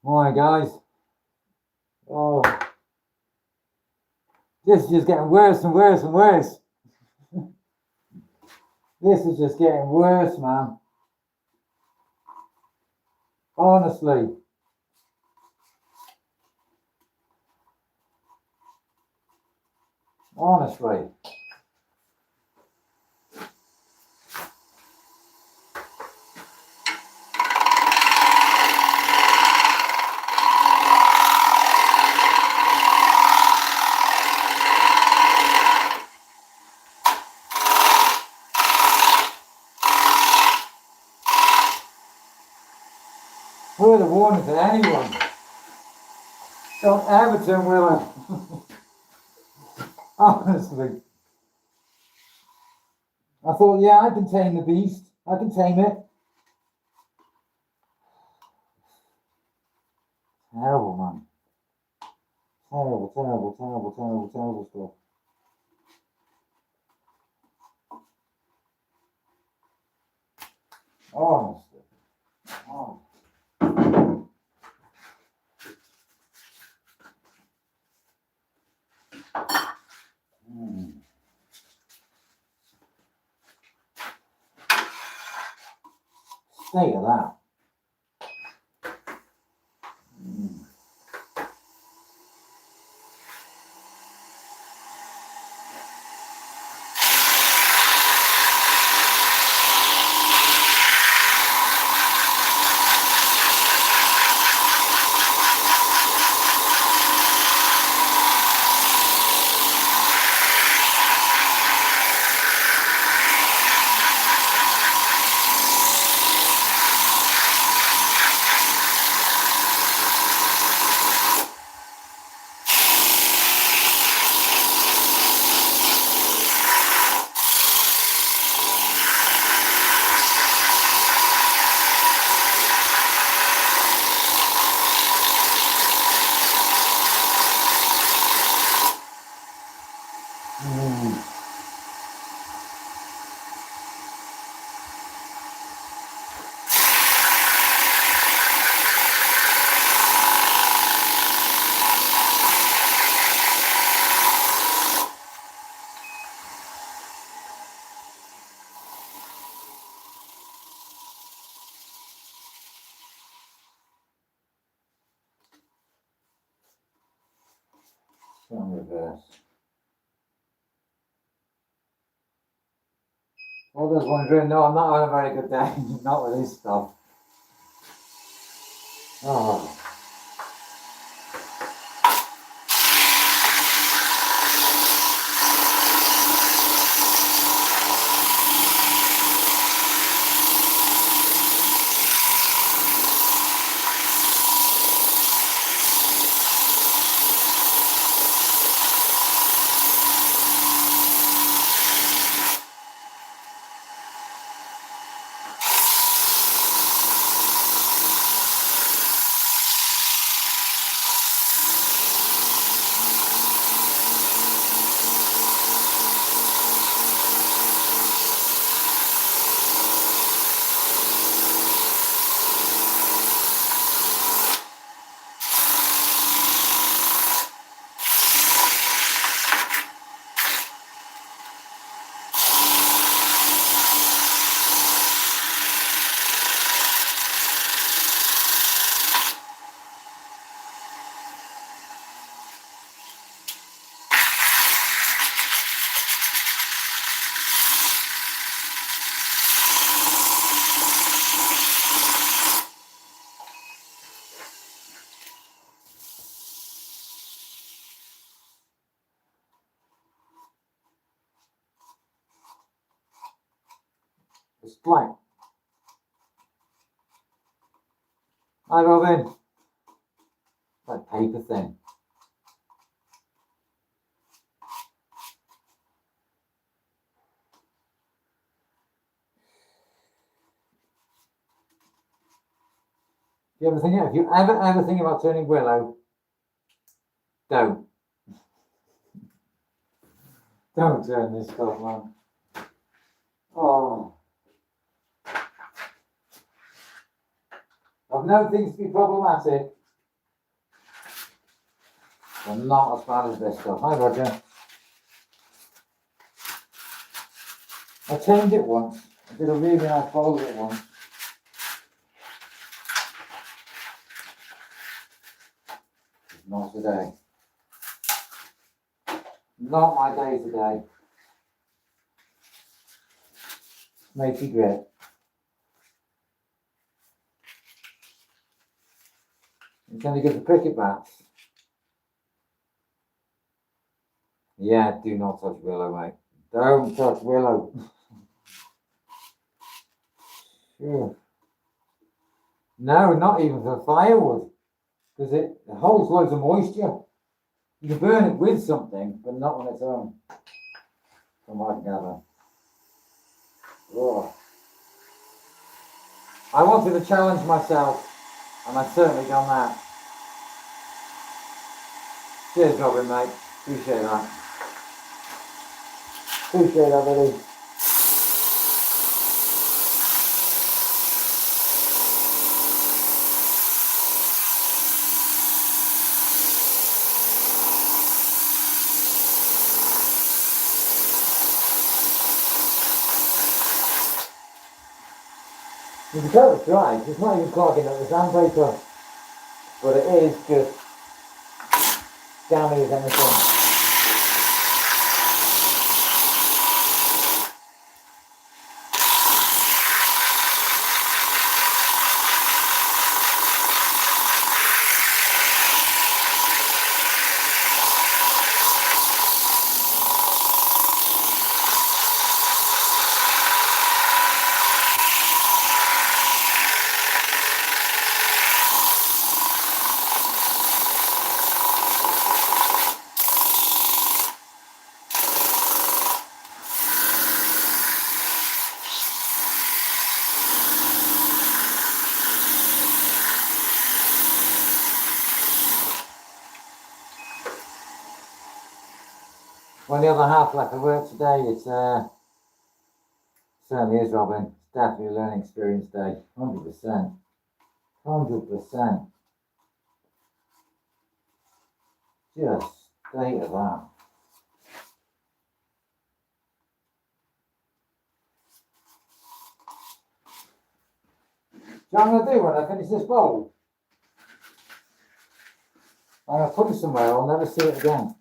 Morning, guys. Oh, this is just getting worse and worse and worse. This is just getting worse, man. Honestly. Honestly. Word of warning to anyone. Don't ever turn Willow. Honestly. I thought, yeah, I can tame the beast. I can tame it. Terrible, man. Terrible, terrible, terrible, terrible, terrible stuff. Honestly. Oh. State of that. Some reverse. All those wondering, no, I'm not having a very good day. Not with this stuff. Oh. It's blank. Hi, Robin. That paper thing. If you ever think about turning Willow, don't. Don't turn this stuff, man. Oh. I've known things to be problematic, but not as bad as this stuff. Hi, Roger. I tamed it once. I did a really nice bowl of it once. Not today. Not my day today. Matey grit. It's only good for cricket bats. Yeah, do not touch Willow, mate. Don't touch Willow. Sure. No, not even for firewood. Because it holds loads of moisture. You can burn it with something, but not on its own. From what I can gather. Ugh. I wanted to challenge myself, and I've certainly done that. Cheers, Robin, mate. Appreciate that. Appreciate that, buddy. You can tell it's dry. It's not even clogging up the sandpaper, but it is just scammy as anything. When the other half left of work today, it's certainly is, Robin. It's definitely a learning experience day. 100%. 100%. Just state of that. So I'm going to do when I finish this bowl. I'm going to put it somewhere, I'll never see it again.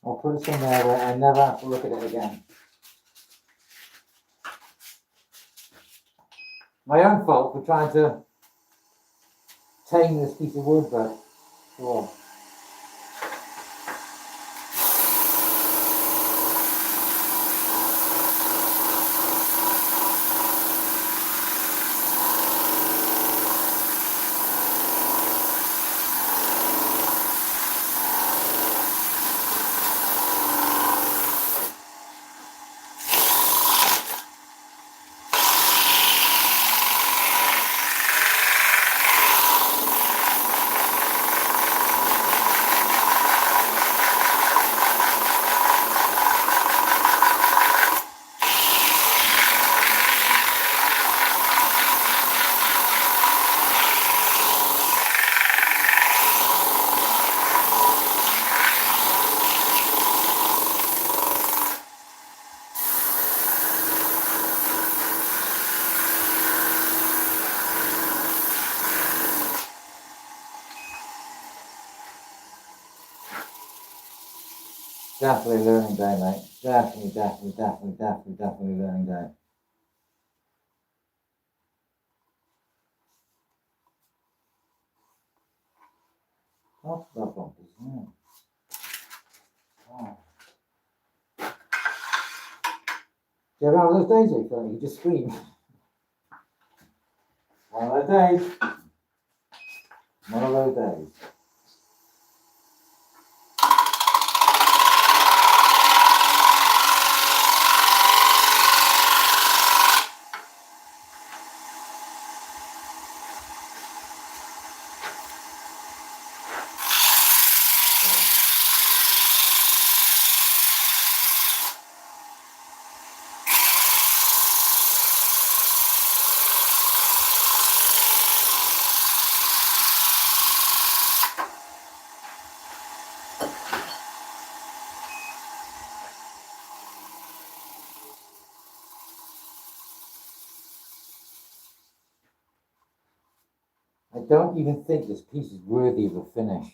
I'll put it somewhere where I never have to look at it again. My own fault for trying to tame this piece of wood, but sure. Definitely learning day, mate. Definitely learning day. What's that one? Oh. Do you ever have those days where you feel like you just scream? One of those days. One of those days. I don't even think this piece is worthy of a finish.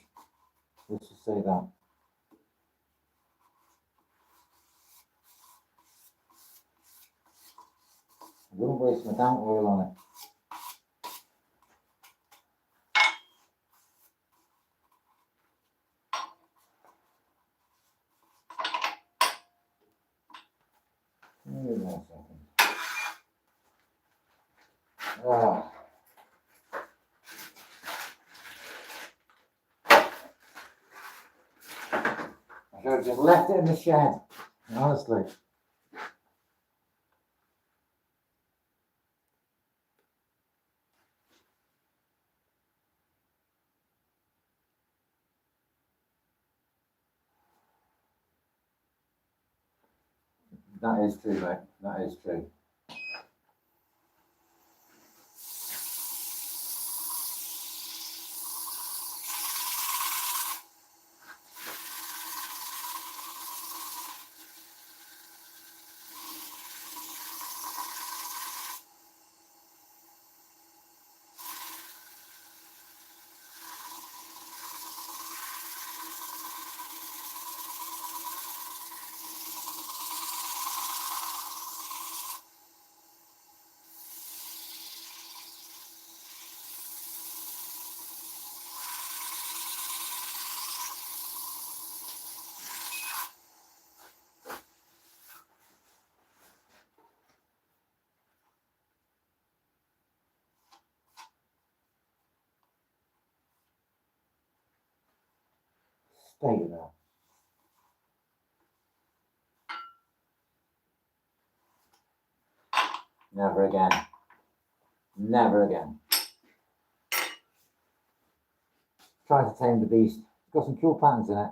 Let's just say that. I wouldn't waste my damn oil on it. Wait a second. Oh. I should have just left it in the shed, honestly. That is true, mate. That is true. Stay there. Never again. Never again. Try to tame the beast. It's got some cool patterns in it.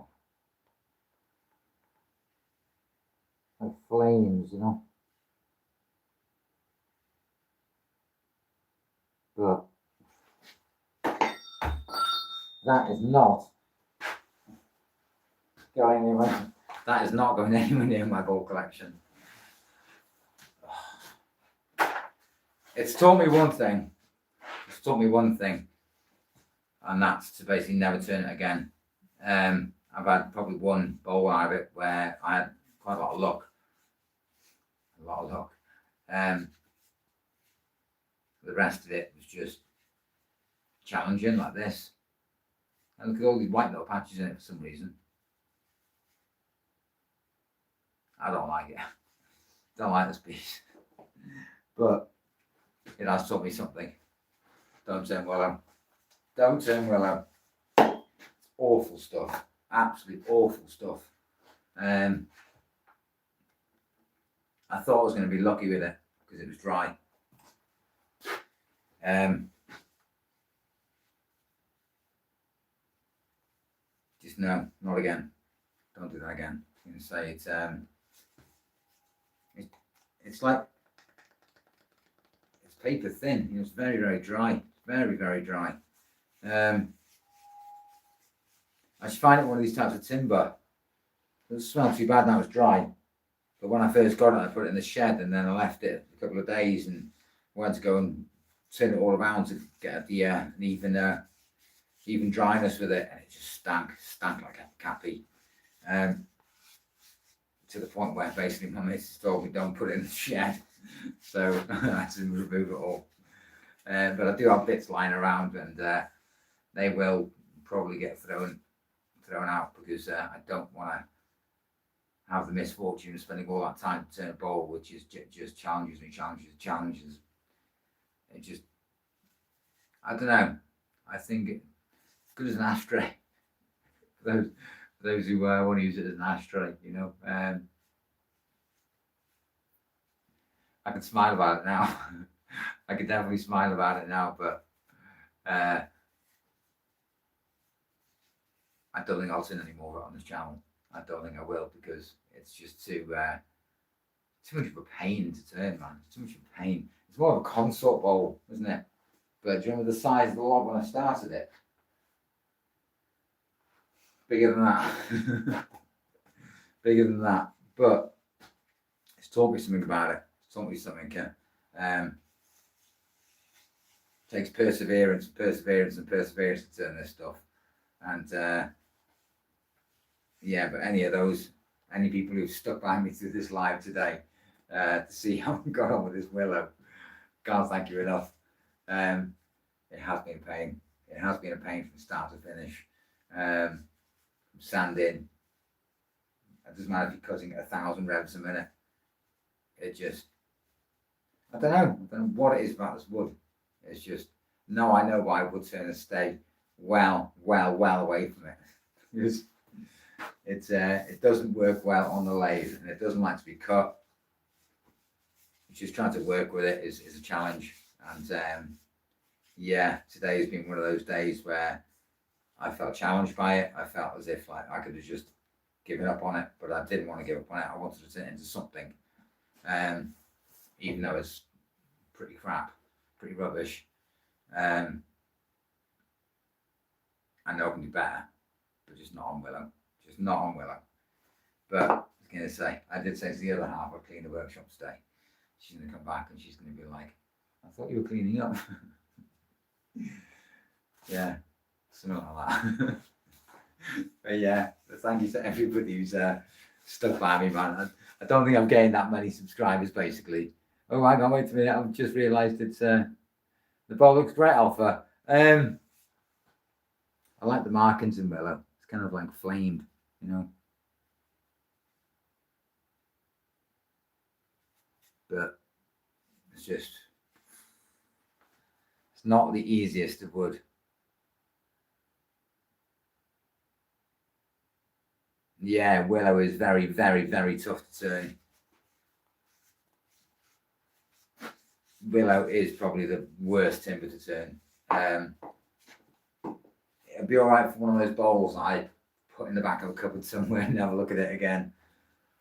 Like flames, you know. But that is not going anywhere. That is not going anywhere near my bulk collection. It's taught me one thing. It's taught me one thing, and that's to basically never turn it again. I've had probably one bowl out of it where I had quite a lot of luck. The rest of it was just challenging like this. And look at all these white little patches in it for some reason. I don't like it. Don't like this piece. But it has taught me something. Don't turn Willow. Don't turn Willow. It's awful stuff. Absolutely awful stuff. I thought I was going to be lucky with it because it was dry. Just no, not again. Don't do that again. I'm going to say it's like it's paper thin. You know, it's very, very dry. Very, very dry. I should find it one of these types of timber. It doesn't smell too bad now it's dry. But when I first got it, I put it in the shed and then I left it a couple of days and went to go and turn it all around to get the an even dryness with it, and it just stank like a cappy. To the point where basically my missus told me don't put it in the shed, so I had to remove it all. But I do have bits lying around, and they will probably get thrown out because I don't want to have the misfortune of spending all that time to turn a bowl, which is just challenges me. It just, I don't know. I think it's good as an ashtray for those who want to use it as an ashtray. You know, I can smile about it now. I can definitely smile about it now, but I don't think I'll turn any more on this channel. I don't think I will because it's just too much of a pain to turn, man. It's too much of a pain. It's more of a consort bowl, isn't it? But do you remember the size of the log when I started it? Bigger than that. Bigger than that. But it's taught me something about it. It's taught me something. takes perseverance, perseverance, and perseverance to turn this stuff. And yeah, but any people who've stuck by me through this live today to see how I got on with this willow, can't thank you enough. It has been pain. It has been a pain from start to finish. Sanding. It doesn't matter if you're cutting at 1,000 revs a minute. It just, I don't know what it is about this wood. It's just, no, I know why wood turners stay well away from it. Because it doesn't work well on the lathe, and it doesn't like to be cut. Just trying to work with it is a challenge. And yeah, today has been one of those days where I felt challenged by it. I felt as if like I could have just given up on it, but I didn't want to give up on it. I wanted to turn it into something, even though it's pretty crap, pretty rubbish. I know I can do better, but just not on Willow. Just not on Willow. But I was going to say, I did say to the other half, I'll clean the workshop today. She's going to come back and she's going to be like, I thought you were cleaning up. Yeah, something like that. But yeah, thank you to everybody who's stuck by me, man. I don't think I'm getting that many subscribers, basically. Oh, hang on, wait a minute. I've just realised it's the bowl looks great, Alpha. I like the markings in Willow. It's kind of like flamed, you know. But it's not the easiest of wood. Yeah, Willow is very, very, very tough to turn. Willow is probably the worst timber to turn. It'll be all right for one of those bowls that I put in the back of a cupboard somewhere and never look at it again.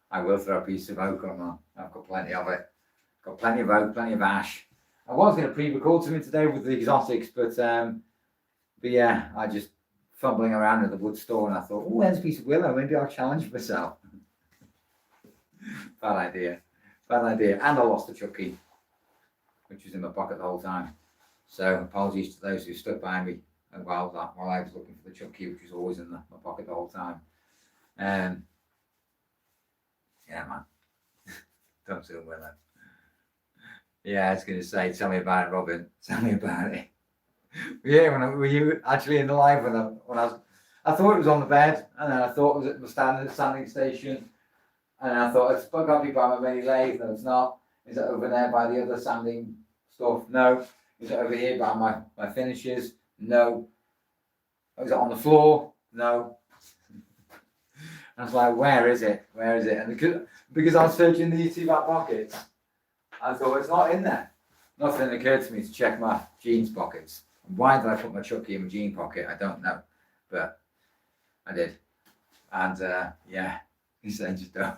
I will throw a piece of oak on that. I've got plenty of it. Got plenty of oak, plenty of ash. I was going to pre-record something today with the exotics, but yeah, I just fumbling around at the wood store and I thought, oh, there's a piece of willow. Maybe I'll challenge myself. Bad idea. Bad idea. And I lost the chuck key, which was in my pocket the whole time. So apologies to those who stuck by me while I was looking for the chuck key, which was always in my pocket the whole time. Yeah, man. Don't do willow. Yeah, I was going to say, tell me about it, Robin. Tell me about it. Yeah, were you actually in the live when I thought it was on the bed, and then I thought it was at the standing station, and then I thought it's got to be by my mini lathe. No, it's not. Is it over there by the other sanding stuff? No. Is it over here by my finishes? No. Is it on the floor? No. I was like, where is it? Where is it? And because I was searching these two back pockets, I thought it's not in there. Nothing occurred to me to check my jeans pockets. Why did I put my chuck key in my jean pocket? I don't know, but I did. And yeah, he said just don't.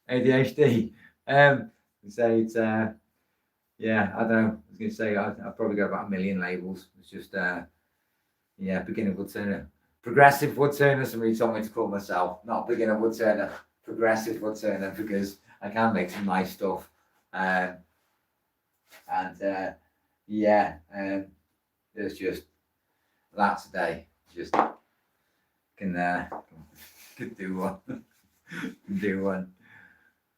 ADHD. Say it's yeah, I don't know. I was going to say I've probably got about 1 million labels. It's just yeah, beginner wood turner, progressive wood turner. Somebody told me to call myself, not beginner wood turner, progressive wood turner, because I can make some nice stuff. And yeah, there's just that today. Just can do one. Do one.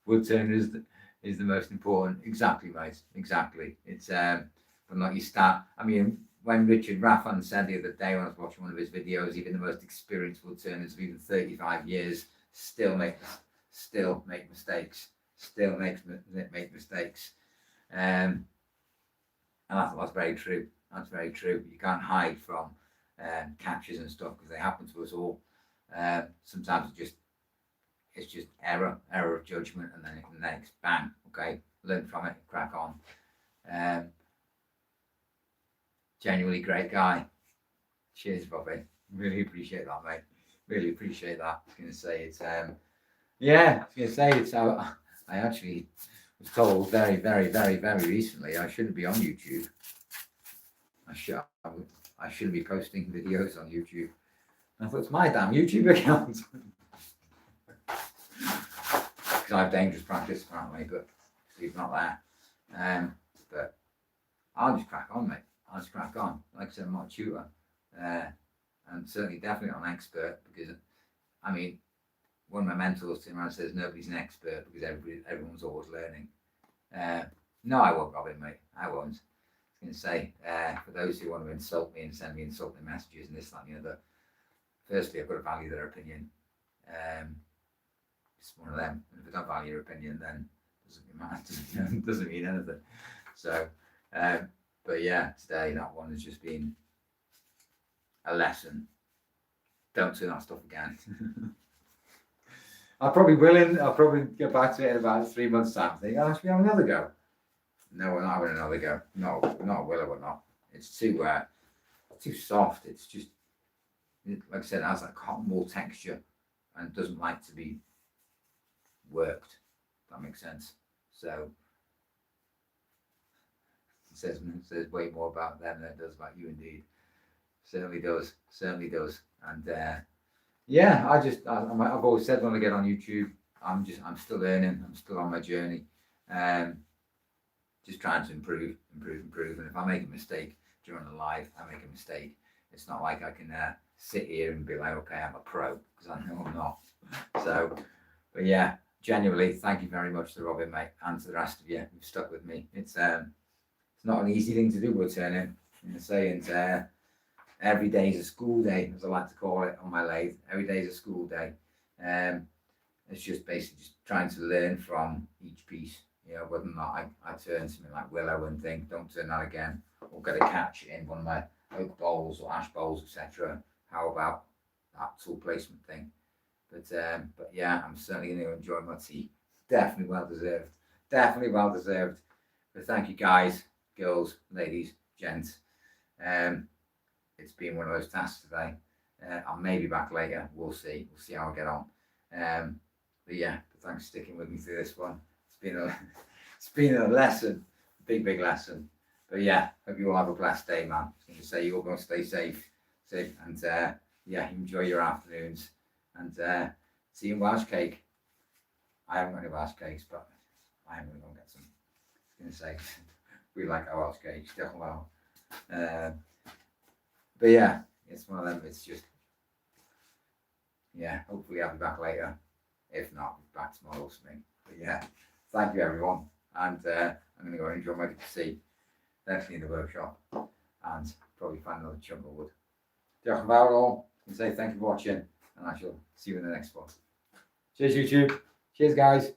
Wood turner is the most important. Exactly, mate. Exactly. It's from like you start. I mean, when Richard Raffan said the other day when I was watching one of his videos, even the most experienced wood turners of even 35 years still make mistakes. Still make mistakes. And I thought that's very true. That's very true. You can't hide from catches and stuff because they happen to us all. Sometimes it's just error of judgment, and then the next bang, okay, learn from it, crack on. Genuinely great guy. Cheers, Bobby. Really appreciate that, mate. Really appreciate that. I was going to say it's yeah. I was going to say it's I actually was told very, very, very, very recently I shouldn't be on YouTube. I shouldn't be posting videos on YouTube. And I thought it's my damn YouTube account. because I have dangerous practice apparently, but he's not there. But I'll just crack on, mate. I'll just crack on. Like I said, I'm not a tutor, and certainly definitely not an expert, because I mean, one of my mentors turned around and says nobody's an expert because everyone's always learning. No, I won't, Robin, mate. I won't. I was going to say, for those who want to insult me and send me insulting messages and this, that, and the other, firstly, I've got to value their opinion. It's one of them. And if I don't value your opinion, then it doesn't matter. It doesn't mean anything. So, but yeah, today that one has just been a lesson. Don't do that stuff again. I'll probably get back to it in about 3 months' time. Think, oh, should we have another go? No, we're not having another go. No, not a willow, we're not. It's too soft. It's just, like I said, it has that cotton wool texture and it doesn't like to be worked. If that makes sense. So it says way more about them than it does about you, indeed. Certainly does. And yeah, I've always said when I get on YouTube, I'm still learning. I'm still on my journey. Just trying to improve. And if I make a mistake during the live, I make a mistake. It's not like I can sit here and be like, okay, I'm a pro, because I know I'm not. So, but yeah, genuinely, thank you very much to Robin, mate, and to the rest of you who've stuck with me. It's not an easy thing to do, woodturning. And every day is a school day, as I like to call it on my lathe. Every day is a school day. It's just basically just trying to learn from each piece. You know, whether or not I turn something like willow and think, don't turn that again, or get a catch in one of my oak bowls or ash bowls, etc. How about that tool placement thing? But yeah, I'm certainly going to enjoy my tea. Definitely well deserved. But thank you, guys, girls, ladies, gents. It's been one of those tasks today. I'll maybe back later. We'll see. We'll see how I get on. But yeah, thanks for sticking with me through this one. It's been a lesson, big lesson. But yeah, hope you all have a blessed day, man. I was going to say you're all going to stay safe, and yeah, enjoy your afternoons, and see you in Welsh cake. I haven't got any Welsh cakes, but I am going to go and get some. I was going to say we like our Welsh cakes, definitely. But yeah, it's one of them. It's just, yeah. Hopefully, I'll be back later. If not, I'll be back tomorrow or something. But yeah. Thank you, everyone, and I'm going to go and enjoy my tea, definitely in the workshop, and probably find another chunk of wood. Diolch yn fawr all, and say thank you for watching, and I shall see you in the next one. Cheers, YouTube. Cheers, guys.